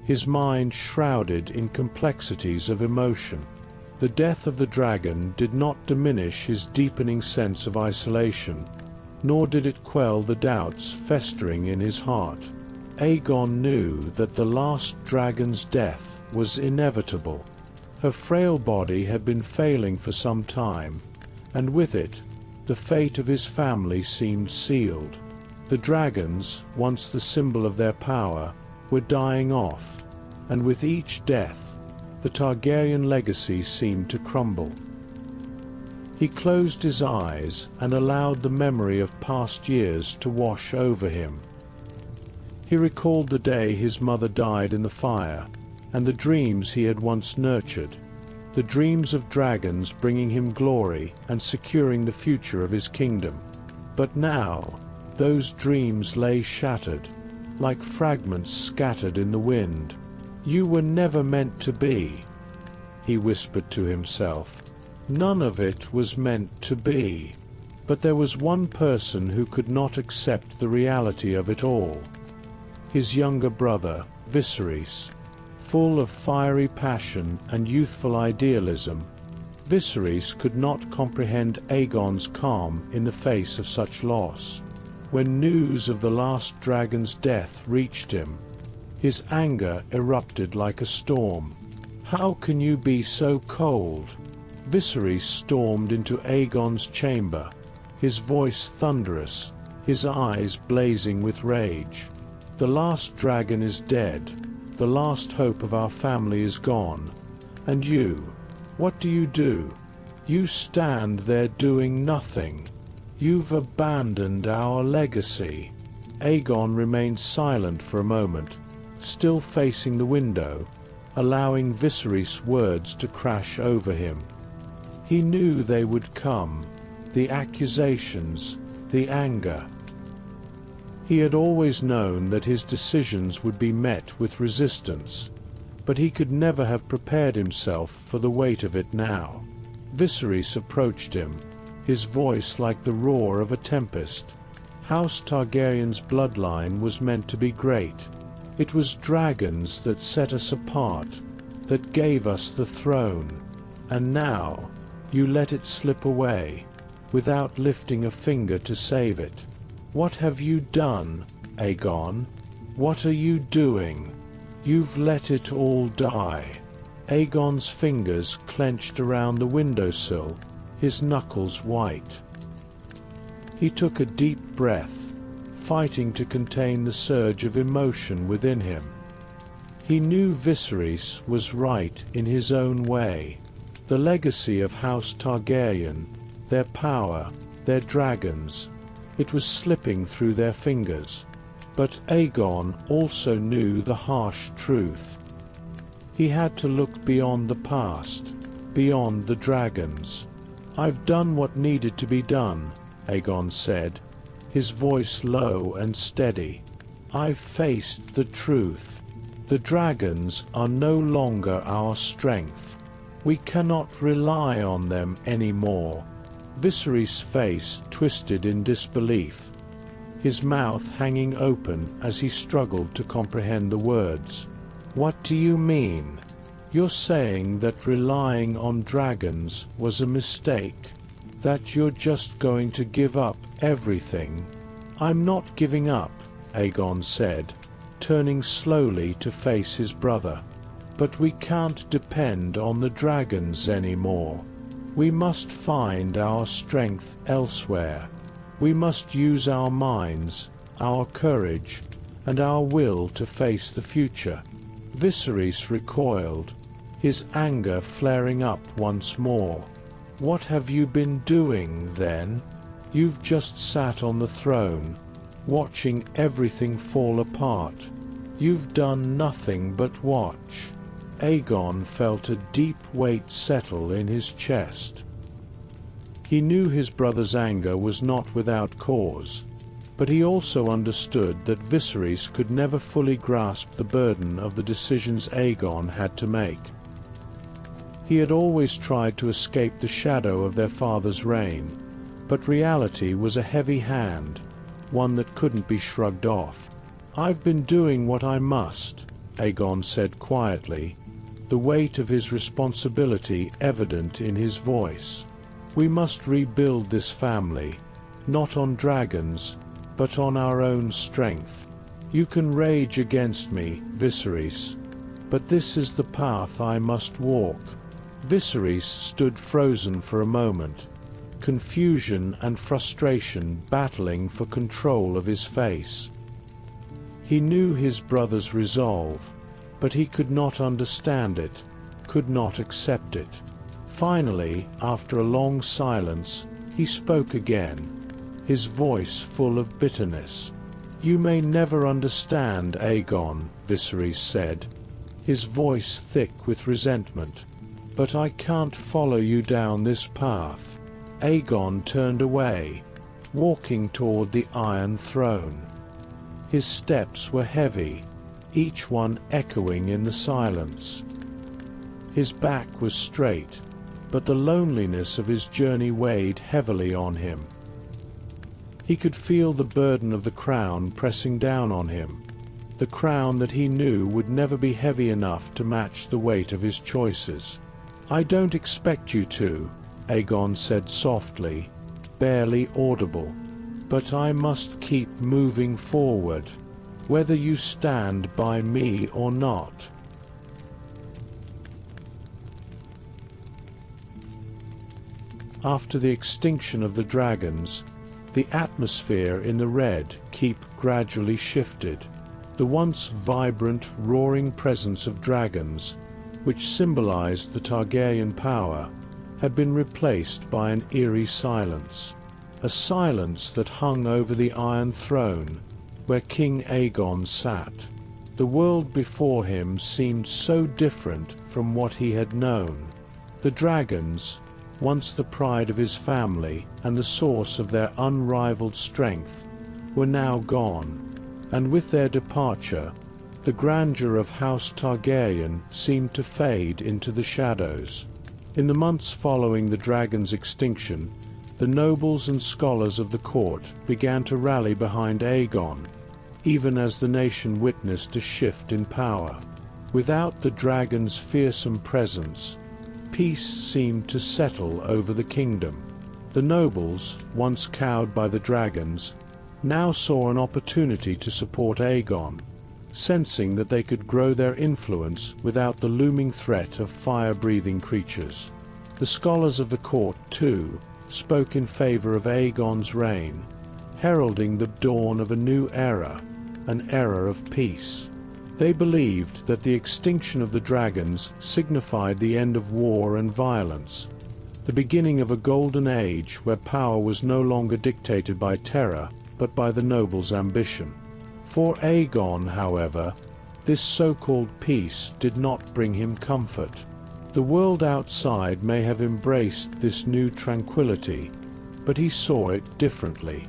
his mind shrouded in complexities of emotion. The death of the dragon did not diminish his deepening sense of isolation, nor did it quell the doubts festering in his heart. Aegon knew that the last dragon's death was inevitable. Her frail body had been failing for some time, and with it, the fate of his family seemed sealed. The dragons, once the symbol of their power, were dying off, and with each death, the Targaryen legacy seemed to crumble. He closed his eyes and allowed the memory of past years to wash over him. He recalled the day his mother died in the fire, and the dreams he had once nurtured, the dreams of dragons bringing him glory and securing the future of his kingdom. But now, those dreams lay shattered, like fragments scattered in the wind. You were never meant to be, he whispered to himself. None of it was meant to be. But there was one person who could not accept the reality of it all. His younger brother, Viserys. Full of fiery passion and youthful idealism, Viserys could not comprehend Aegon's calm in the face of such loss. When news of the last dragon's death reached him, his anger erupted like a storm. "How can you be so cold?" Viserys stormed into Aegon's chamber, his voice thunderous, his eyes blazing with rage. "The last dragon is dead. The last hope of our family is gone. And you, what do? You stand there doing nothing. You've abandoned our legacy." Aegon remained silent for a moment, still facing the window, allowing Viserys' words to crash over him. He knew they would come, the accusations, the anger. He had always known that his decisions would be met with resistance, but he could never have prepared himself for the weight of it now. Viserys approached him, his voice like the roar of a tempest. House Targaryen's bloodline was meant to be great. It was dragons that set us apart, that gave us the throne. And now, you let it slip away, without lifting a finger to save it. What have you done, Aegon? What are you doing? You've let it all die. Aegon's fingers clenched around the windowsill, his knuckles white. He took a deep breath, fighting to contain the surge of emotion within him. He knew Viserys was right in his own way. The legacy of House Targaryen, their power, their dragons, it was slipping through their fingers. But Aegon also knew the harsh truth. He had to look beyond the past, beyond the dragons. "I've done what needed to be done," Aegon said, his voice low and steady. "I've faced the truth. The dragons are no longer our strength. We cannot rely on them anymore." Viserys' face twisted in disbelief, his mouth hanging open as he struggled to comprehend the words. "What do you mean? You're saying that relying on dragons was a mistake? That you're just going to give up everything?" "I'm not giving up," Aegon said, turning slowly to face his brother. "But we can't depend on the dragons anymore. We must find our strength elsewhere. We must use our minds, our courage, and our will to face the future." Viserys recoiled, his anger flaring up once more. "What have you been doing, then? You've just sat on the throne, watching everything fall apart. You've done nothing but watch." Aegon felt a deep weight settle in his chest. He knew his brother's anger was not without cause, but he also understood that Viserys could never fully grasp the burden of the decisions Aegon had to make. He had always tried to escape the shadow of their father's reign, but reality was a heavy hand, one that couldn't be shrugged off. "I've been doing what I must," Aegon said quietly, the weight of his responsibility evident in his voice. "We must rebuild this family, not on dragons, but on our own strength. You can rage against me, Viserys, but this is the path I must walk." Viserys stood frozen for a moment, confusion and frustration battling for control of his face. He knew his brother's resolve, but he could not understand it, could not accept it. Finally, after a long silence, he spoke again, his voice full of bitterness. "You may never understand, Aegon," Viserys said, his voice thick with resentment. "But I can't follow you down this path." Aegon turned away, walking toward the Iron Throne. His steps were heavy, each one echoing in the silence. His back was straight, but the loneliness of his journey weighed heavily on him. He could feel the burden of the crown pressing down on him, the crown that he knew would never be heavy enough to match the weight of his choices. "I don't expect you to," Aegon said softly, barely audible, "but I must keep moving forward, whether you stand by me or not." After the extinction of the dragons, the atmosphere in the Red Keep gradually shifted. The once vibrant, roaring presence of dragons, which symbolized the Targaryen power, had been replaced by an eerie silence. A silence that hung over the Iron Throne, where King Aegon sat. The world before him seemed so different from what he had known. The dragons, once the pride of his family and the source of their unrivaled strength, were now gone, and with their departure, the grandeur of House Targaryen seemed to fade into the shadows. In the months following the dragon's extinction, the nobles and scholars of the court began to rally behind Aegon, even as the nation witnessed a shift in power. Without the dragon's fearsome presence, peace seemed to settle over the kingdom. The nobles, once cowed by the dragons, now saw an opportunity to support Aegon, sensing that they could grow their influence without the looming threat of fire-breathing creatures. The scholars of the court, too, spoke in favor of Aegon's reign, heralding the dawn of a new era, an era of peace. They believed that the extinction of the dragons signified the end of war and violence, the beginning of a golden age where power was no longer dictated by terror, but by the noble's ambition. For Aegon, however, this so-called peace did not bring him comfort. The world outside may have embraced this new tranquility, but he saw it differently.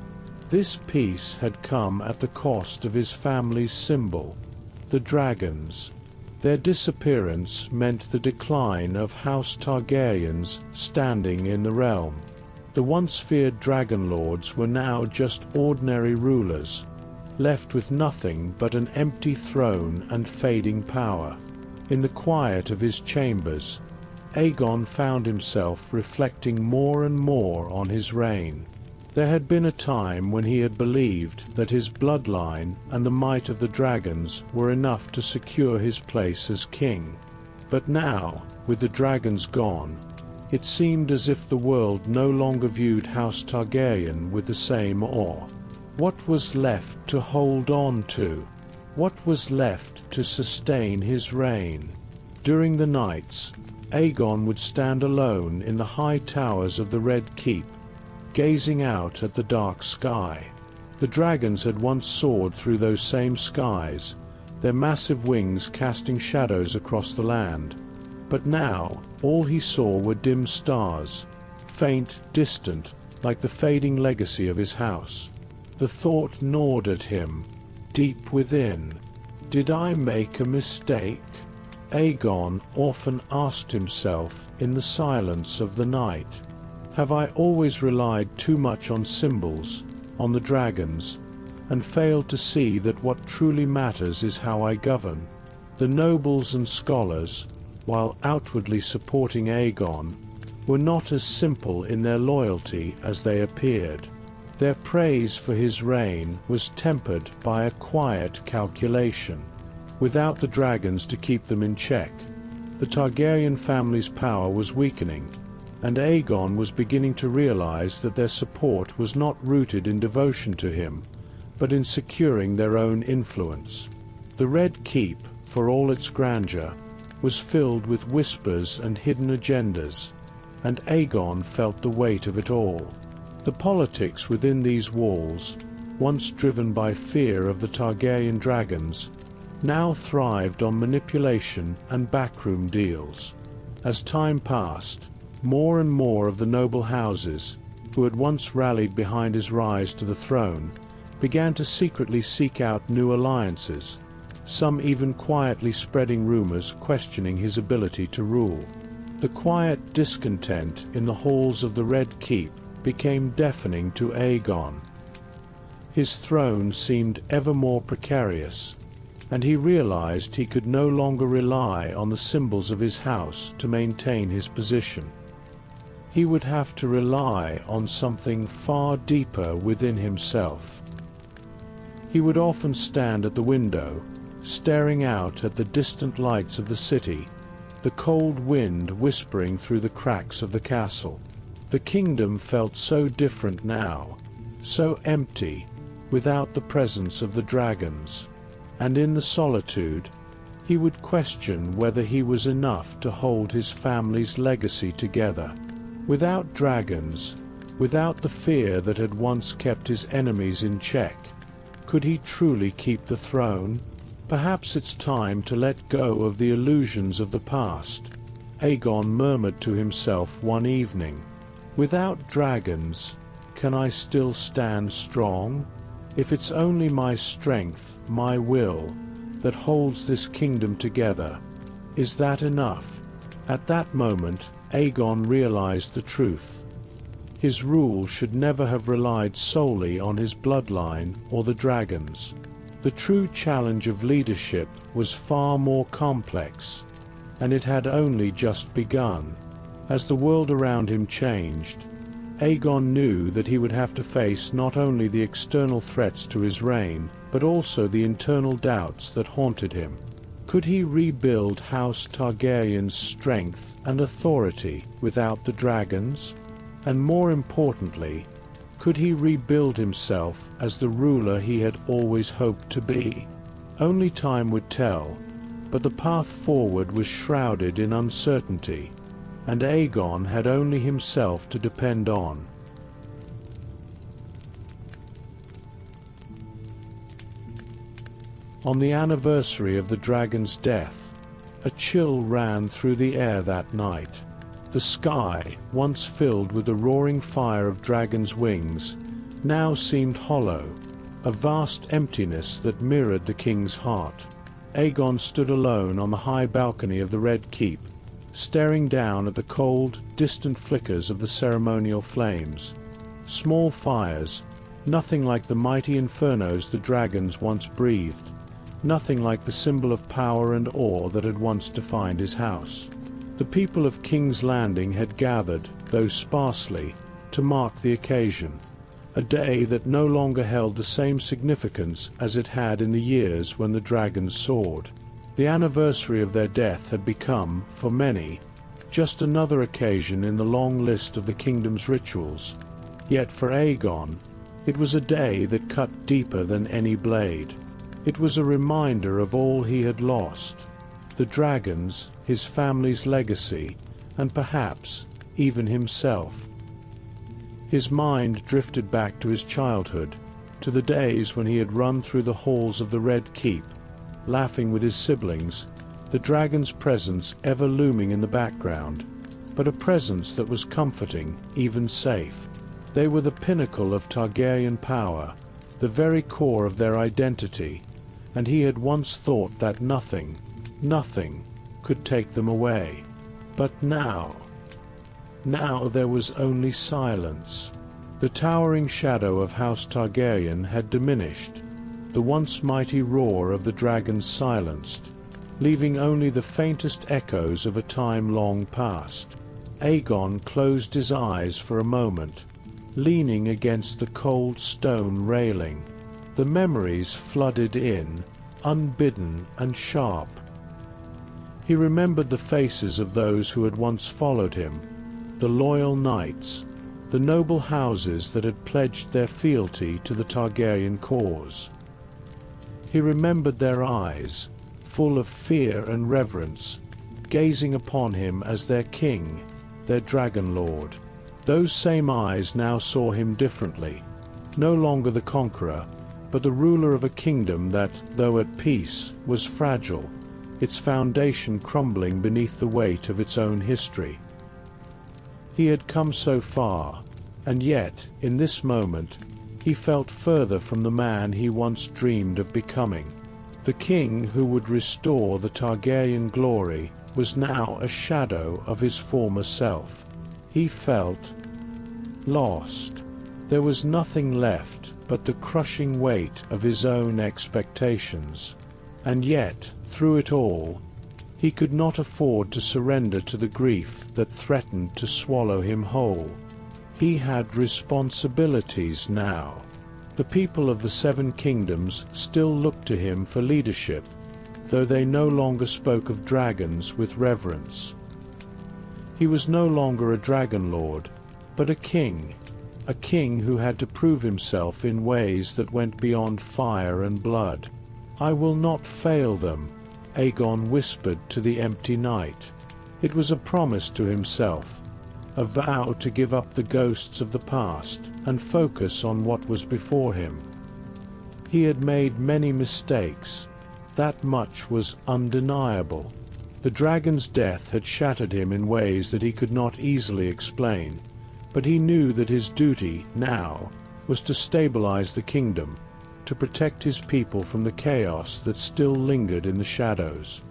This peace had come at the cost of his family's symbol, the dragons. Their disappearance meant the decline of House Targaryen's standing in the realm. The once feared dragon lords were now just ordinary rulers, left with nothing but an empty throne and fading power. In the quiet of his chambers, Aegon found himself reflecting more and more on his reign. There had been a time when he had believed that his bloodline and the might of the dragons were enough to secure his place as king. But now, with the dragons gone, it seemed as if the world no longer viewed House Targaryen with the same awe. What was left to hold on to? What was left to sustain his reign? During the nights, Aegon would stand alone in the high towers of the Red Keep, gazing out at the dark sky. The dragons had once soared through those same skies, their massive wings casting shadows across the land. But now, all he saw were dim stars, faint, distant, like the fading legacy of his house. The thought gnawed at him, deep within. Did I make a mistake? Aegon often asked himself in the silence of the night. Have I always relied too much on symbols, on the dragons, and failed to see that what truly matters is how I govern? The nobles and scholars, while outwardly supporting Aegon, were not as simple in their loyalty as they appeared. Their praise for his reign was tempered by a quiet calculation. Without the dragons to keep them in check, the Targaryen family's power was weakening, and Aegon was beginning to realize that their support was not rooted in devotion to him, but in securing their own influence. The Red Keep, for all its grandeur, was filled with whispers and hidden agendas, and Aegon felt the weight of it all. The politics within these walls, once driven by fear of the Targaryen dragons, now thrived on manipulation and backroom deals. As time passed, more and more of the noble houses, who had once rallied behind his rise to the throne, began to secretly seek out new alliances, some even quietly spreading rumors questioning his ability to rule. The quiet discontent in the halls of the Red Keep became deafening to Aegon. His throne seemed ever more precarious, and he realized he could no longer rely on the symbols of his house to maintain his position. He would have to rely on something far deeper within himself. He would often stand at the window, staring out at the distant lights of the city, the cold wind whispering through the cracks of the castle. The kingdom felt so different now, so empty, without the presence of the dragons, and in the solitude, he would question whether he was enough to hold his family's legacy together. Without dragons, without the fear that had once kept his enemies in check, could he truly keep the throne? Perhaps it's time to let go of the illusions of the past, Aegon murmured to himself one evening. Without dragons, can I still stand strong? If it's only my strength, my will, that holds this kingdom together, is that enough? At that moment, Aegon realized the truth. His rule should never have relied solely on his bloodline or the dragons. The true challenge of leadership was far more complex, and it had only just begun. As the world around him changed, Aegon knew that he would have to face not only the external threats to his reign, but also the internal doubts that haunted him. Could he rebuild House Targaryen's strength and authority without the dragons? And more importantly, could he rebuild himself as the ruler he had always hoped to be? Only time would tell, but the path forward was shrouded in uncertainty, and Aegon had only himself to depend on. On the anniversary of the dragon's death, a chill ran through the air that night. The sky, once filled with the roaring fire of dragons' wings, now seemed hollow, a vast emptiness that mirrored the king's heart. Aegon stood alone on the high balcony of the Red Keep, staring down at the cold, distant flickers of the ceremonial flames. Small fires, nothing like the mighty infernos the dragons once breathed, nothing like the symbol of power and awe that had once defined his house. The people of King's Landing had gathered, though sparsely, to mark the occasion, a day that no longer held the same significance as it had in the years when the dragons soared. The anniversary of their death had become, for many, just another occasion in the long list of the kingdom's rituals. Yet for Aegon, it was a day that cut deeper than any blade. It was a reminder of all he had lost: the dragons, his family's legacy, and perhaps even himself. His mind drifted back to his childhood, to the days when he had run through the halls of the Red Keep, laughing with his siblings, the dragon's presence ever looming in the background, but a presence that was comforting, even safe. They were the pinnacle of Targaryen power, the very core of their identity, and he had once thought that nothing could take them away. But now there was only silence. The towering shadow of House Targaryen had diminished, the once mighty roar of the dragons silenced, leaving only the faintest echoes of a time long past. Aegon closed his eyes for a moment, leaning against the cold stone railing. The memories flooded in, unbidden and sharp. He remembered the faces of those who had once followed him, the loyal knights, the noble houses that had pledged their fealty to the Targaryen cause. He remembered their eyes, full of fear and reverence, gazing upon him as their king, their dragon lord. Those same eyes now saw him differently, no longer the conqueror, but the ruler of a kingdom that, though at peace, was fragile, its foundation crumbling beneath the weight of its own history. He had come so far, and yet, in this moment, he felt further from the man he once dreamed of becoming. The king who would restore the Targaryen glory was now a shadow of his former self. He felt lost. There was nothing left but the crushing weight of his own expectations. And yet, through it all, he could not afford to surrender to the grief that threatened to swallow him whole. He had responsibilities now. The people of the Seven Kingdoms still looked to him for leadership, though they no longer spoke of dragons with reverence. He was no longer a dragon lord, but a king who had to prove himself in ways that went beyond fire and blood. "I will not fail them," Aegon whispered to the empty night. It was a promise to himself, a vow to give up the ghosts of the past and focus on what was before him. He had made many mistakes. That much was undeniable. The dragon's death had shattered him in ways that he could not easily explain, but he knew that his duty now was to stabilize the kingdom, to protect his people from the chaos that still lingered in the shadows.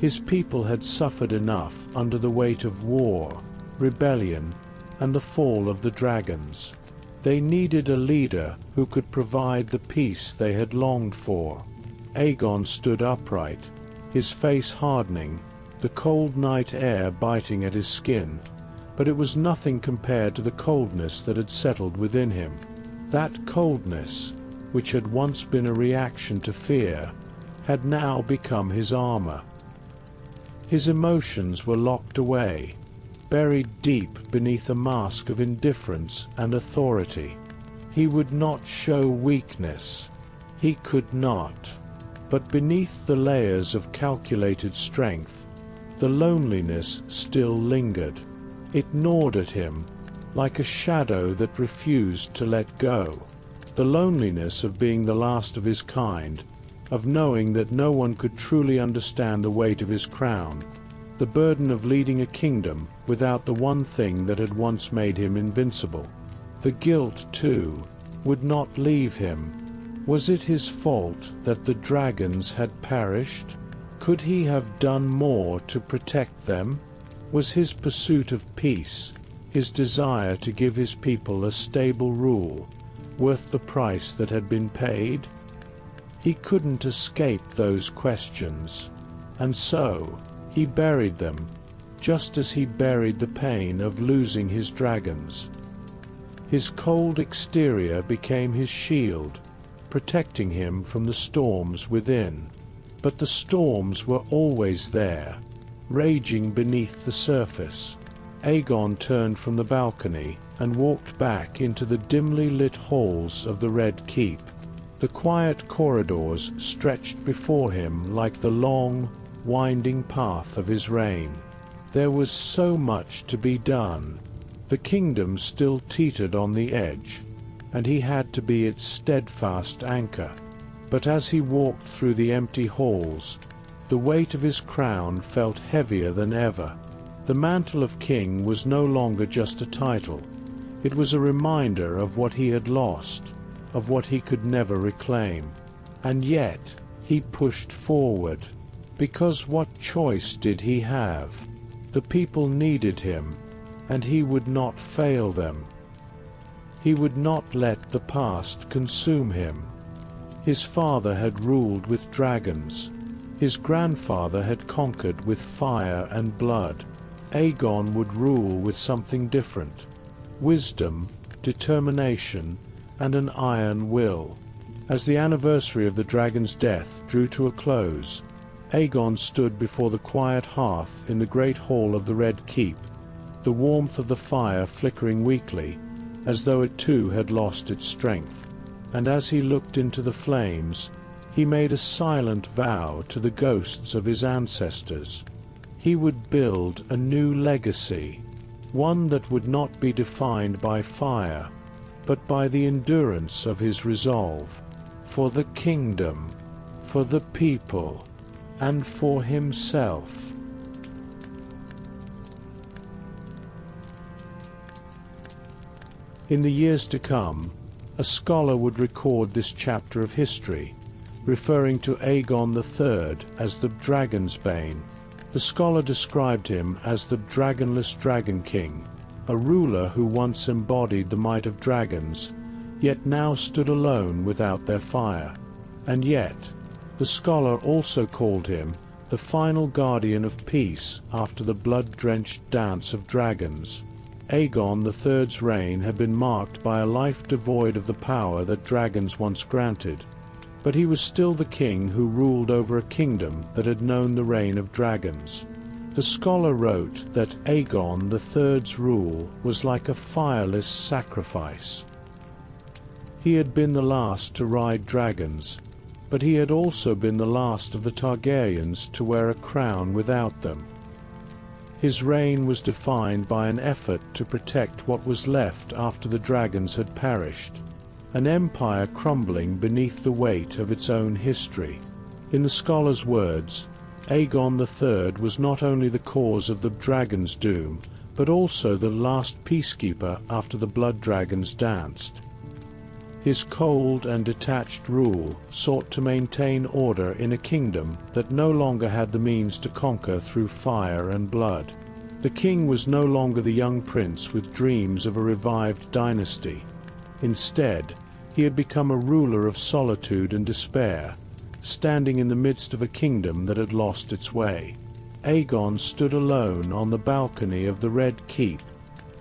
His people had suffered enough under the weight of war, rebellion, and the fall of the dragons. They needed a leader who could provide the peace they had longed for. Aegon stood upright, his face hardening, the cold night air biting at his skin, but it was nothing compared to the coldness that had settled within him. That coldness, which had once been a reaction to fear, had now become his armor. His emotions were locked away, buried deep beneath a mask of indifference and authority. He would not show weakness. He could not. But beneath the layers of calculated strength, the loneliness still lingered. It gnawed at him, like a shadow that refused to let go. The loneliness of being the last of his kind, of knowing that no one could truly understand the weight of his crown, the burden of leading a kingdom without the one thing that had once made him invincible. The guilt, too, would not leave him. Was it his fault that the dragons had perished? Could he have done more to protect them? Was his pursuit of peace, his desire to give his people a stable rule, worth the price that had been paid? He couldn't escape those questions, and so he buried them, just as he buried the pain of losing his dragons. His cold exterior became his shield, protecting him from the storms within. But the storms were always there, raging beneath the surface. Aegon turned from the balcony and walked back into the dimly lit halls of the Red Keep. The quiet corridors stretched before him like the long, winding path of his reign. There was so much to be done. The kingdom still teetered on the edge, and he had to be its steadfast anchor. But as he walked through the empty halls, the weight of his crown felt heavier than ever. The mantle of king was no longer just a title. It was a reminder of what he had lost, of what he could never reclaim. And yet, he pushed forward. Because what choice did he have? The people needed him, and he would not fail them. He would not let the past consume him. His father had ruled with dragons. His grandfather had conquered with fire and blood. Aegon would rule with something different: wisdom, determination, and an iron will. As the anniversary of the dragon's death drew to a close, Aegon stood before the quiet hearth in the great hall of the Red Keep, the warmth of the fire flickering weakly, as though it too had lost its strength. And as he looked into the flames, he made a silent vow to the ghosts of his ancestors. He would build a new legacy, one that would not be defined by fire, but by the endurance of his resolve, for the kingdom, for the people, and for himself. In the years to come, a scholar would record this chapter of history, referring to Aegon the Third as the Dragonsbane. The scholar described him as the dragonless Dragon King, a ruler who once embodied the might of dragons, yet now stood alone without their fire. And yet, the scholar also called him the final guardian of peace after the blood-drenched dance of dragons. Aegon the Third's reign had been marked by a life devoid of the power that dragons once granted. But he was still the king who ruled over a kingdom that had known the reign of dragons. The scholar wrote that Aegon the Third's rule was like a fireless sacrifice. He had been the last to ride dragons, but he had also been the last of the Targaryens to wear a crown without them. His reign was defined by an effort to protect what was left after the dragons had perished, an empire crumbling beneath the weight of its own history. In the scholar's words, Aegon the Third was not only the cause of the dragon's doom, but also the last peacekeeper after the blood dragons danced. His cold and detached rule sought to maintain order in a kingdom that no longer had the means to conquer through fire and blood. The king was no longer the young prince with dreams of a revived dynasty. Instead, he had become a ruler of solitude and despair, standing in the midst of a kingdom that had lost its way. Aegon stood alone on the balcony of the Red Keep,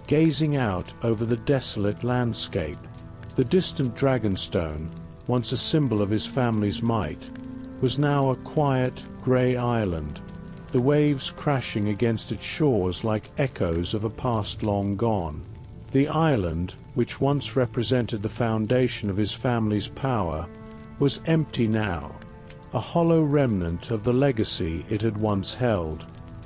gazing out over the desolate landscape. The distant Dragonstone, once a symbol of his family's might, was now a quiet, grey island, the waves crashing against its shores like echoes of a past long gone. The island, which once represented the foundation of his family's power, was empty now, a hollow remnant of the legacy it had once held.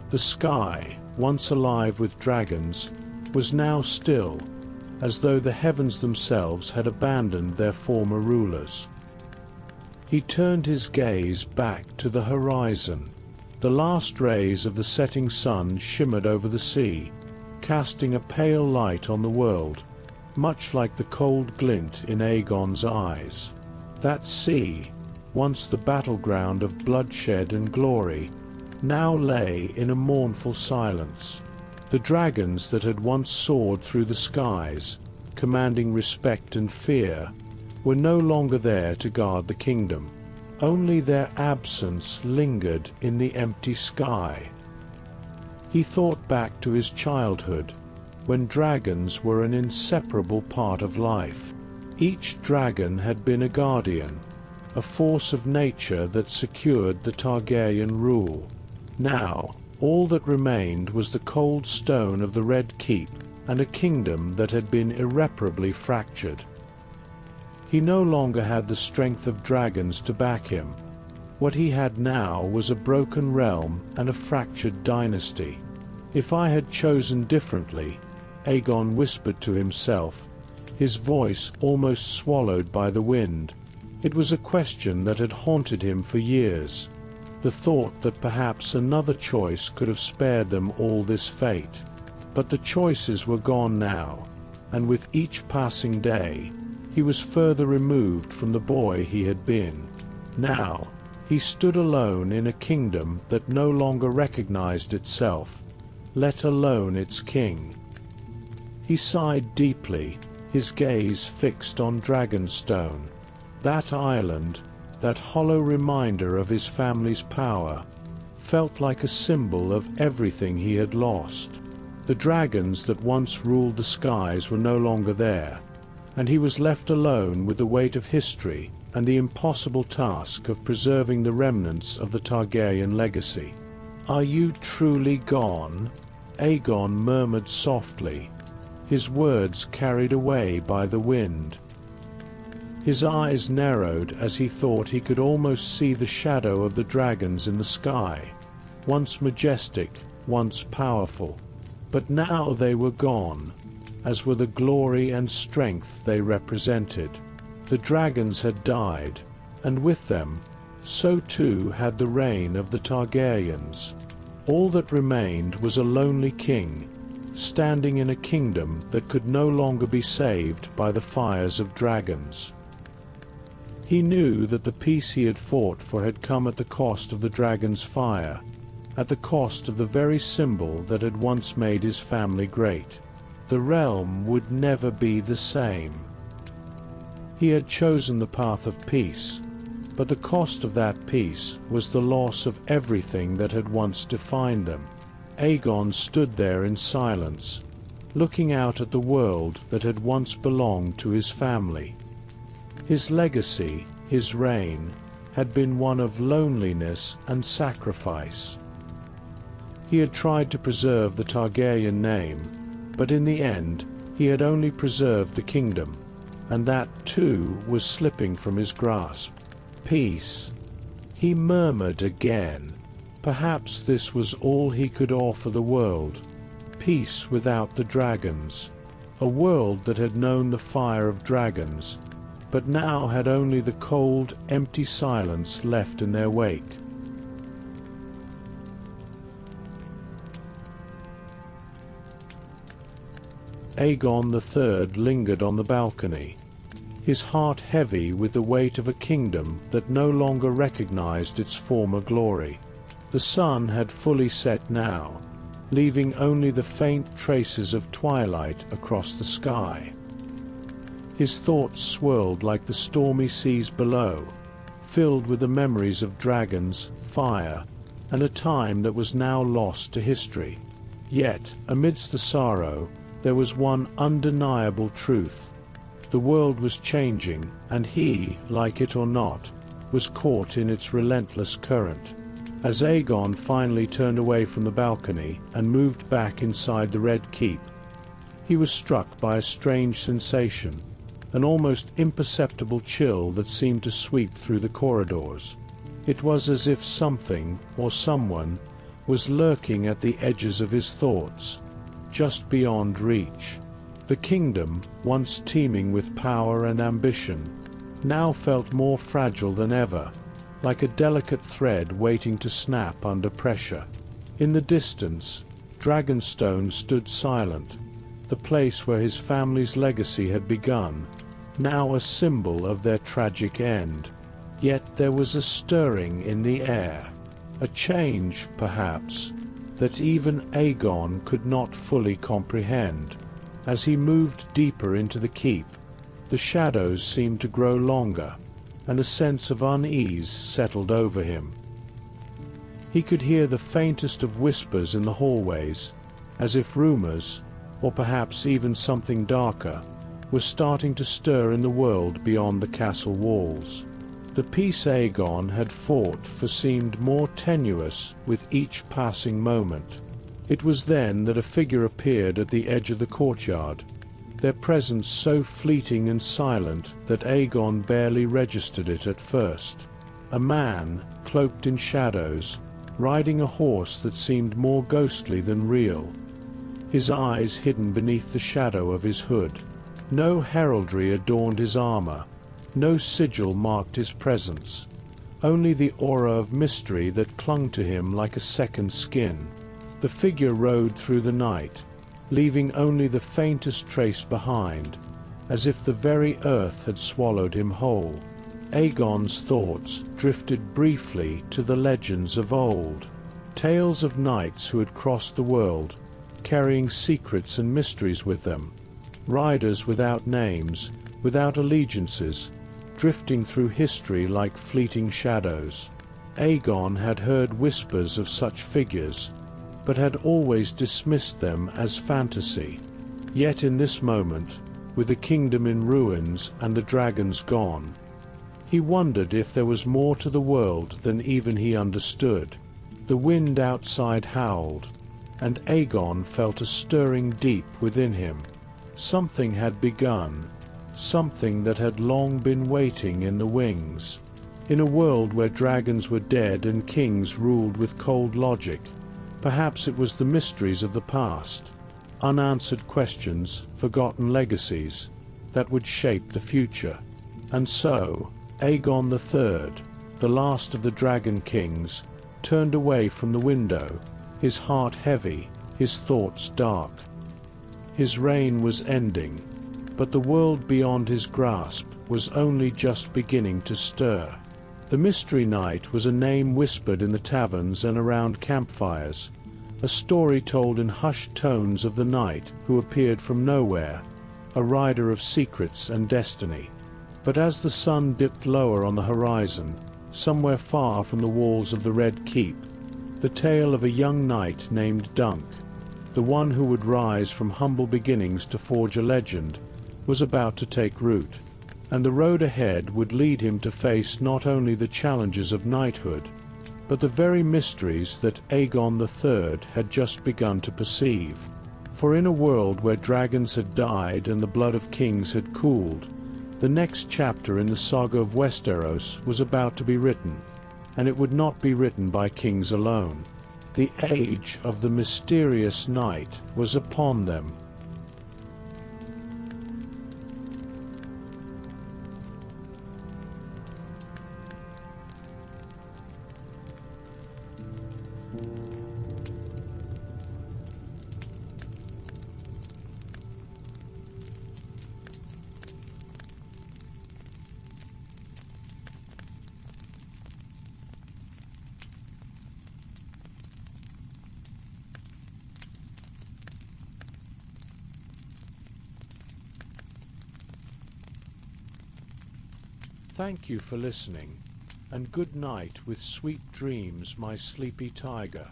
The sky, once alive with dragons, was now still, as though the heavens themselves had abandoned their former rulers. He turned his gaze back to the horizon. The last rays of the setting sun shimmered over the sea, casting a pale light on the world, much like the cold glint in Aegon's eyes. That sea, once the battleground of bloodshed and glory, now lay in a mournful silence. The dragons that had once soared through the skies, commanding respect and fear, were no longer there to guard the kingdom. Only their absence lingered in the empty sky. He thought back to his childhood, when dragons were an inseparable part of life. Each dragon had been a guardian, a force of nature that secured the Targaryen rule. Now, all that remained was the cold stone of the Red Keep and a kingdom that had been irreparably fractured. He no longer had the strength of dragons to back him. What he had now was a broken realm and a fractured dynasty. If I had chosen differently, Aegon whispered to himself, his voice almost swallowed by the wind. It was a question that had haunted him for years, the thought that perhaps another choice could have spared them all this fate. But the choices were gone now, and with each passing day, he was further removed from the boy he had been. Now, he stood alone in a kingdom that no longer recognized itself, let alone its king. He sighed deeply, his gaze fixed on Dragonstone. That island, that hollow reminder of his family's power, felt like a symbol of everything he had lost. The dragons that once ruled the skies were no longer there, and he was left alone with the weight of history and the impossible task of preserving the remnants of the Targaryen legacy. "Are you truly gone?" Aegon murmured softly, his words carried away by the wind. His eyes narrowed as he thought he could almost see the shadow of the dragons in the sky, once majestic, once powerful. But now they were gone, as were the glory and strength they represented. The dragons had died, and with them, so too had the reign of the Targaryens. All that remained was a lonely king, standing in a kingdom that could no longer be saved by the fires of dragons. He knew that the peace he had fought for had come at the cost of the dragon's fire, at the cost of the very symbol that had once made his family great. The realm would never be the same. He had chosen the path of peace, but the cost of that peace was the loss of everything that had once defined them. Aegon stood there in silence, looking out at the world that had once belonged to his family. His legacy, his reign, had been one of loneliness and sacrifice. He had tried to preserve the Targaryen name, but in the end he had only preserved the kingdom, and that too was slipping from his grasp. Peace. He murmured again. Perhaps this was all he could offer the world. Peace without the dragons. A world that had known the fire of dragons, but now had only the cold, empty silence left in their wake. Aegon the Third lingered on the balcony, his heart heavy with the weight of a kingdom that no longer recognized its former glory. The sun had fully set now, leaving only the faint traces of twilight across the sky. His thoughts swirled like the stormy seas below, filled with the memories of dragons, fire, and a time that was now lost to history. Yet, amidst the sorrow, there was one undeniable truth. The world was changing, and he, like it or not, was caught in its relentless current. As Aegon finally turned away from the balcony and moved back inside the Red Keep, he was struck by a strange sensation, an almost imperceptible chill that seemed to sweep through the corridors. It was as if something, or someone, was lurking at the edges of his thoughts, just beyond reach. The kingdom, once teeming with power and ambition, now felt more fragile than ever, like a delicate thread waiting to snap under pressure. In the distance, Dragonstone stood silent, the place where his family's legacy had begun, now a symbol of their tragic end. Yet there was a stirring in the air, a change, perhaps, that even Aegon could not fully comprehend. As he moved deeper into the keep, the shadows seemed to grow longer, and a sense of unease settled over him. He could hear the faintest of whispers in the hallways, as if rumors, or perhaps even something darker, was starting to stir in the world beyond the castle walls. The peace Aegon had fought for seemed more tenuous with each passing moment. It was then that a figure appeared at the edge of the courtyard, their presence so fleeting and silent that Aegon barely registered it at first. A man, cloaked in shadows, riding a horse that seemed more ghostly than real, his eyes hidden beneath the shadow of his hood. No heraldry adorned his armor, no sigil marked his presence, only the aura of mystery that clung to him like a second skin. The figure rode through the night, leaving only the faintest trace behind, as if the very earth had swallowed him whole. Aegon's thoughts drifted briefly to the legends of old, tales of knights who had crossed the world, carrying secrets and mysteries with them, riders without names, without allegiances, drifting through history like fleeting shadows. Aegon had heard whispers of such figures, but had always dismissed them as fantasy. Yet in this moment, with the kingdom in ruins and the dragons gone, he wondered if there was more to the world than even he understood. The wind outside howled, and Aegon felt a stirring deep within him. Something had begun, something that had long been waiting in the wings. In a world where dragons were dead and kings ruled with cold logic, perhaps it was the mysteries of the past, unanswered questions, forgotten legacies, that would shape the future. And so, Aegon the Third, the last of the Dragon Kings, turned away from the window, his heart heavy, his thoughts dark. His reign was ending, but the world beyond his grasp was only just beginning to stir. The Mystery Knight was a name whispered in the taverns and around campfires, a story told in hushed tones of the knight who appeared from nowhere, a rider of secrets and destiny. But as the sun dipped lower on the horizon, somewhere far from the walls of the Red Keep, the tale of a young knight named Dunk, the one who would rise from humble beginnings to forge a legend, was about to take root, and the road ahead would lead him to face not only the challenges of knighthood, but the very mysteries that Aegon the Third had just begun to perceive. For in a world where dragons had died and the blood of kings had cooled, the next chapter in the saga of Westeros was about to be written, and it would not be written by kings alone. The age of the mysterious night was upon them. Thank you for listening, and good night with sweet dreams, my sleepy tiger.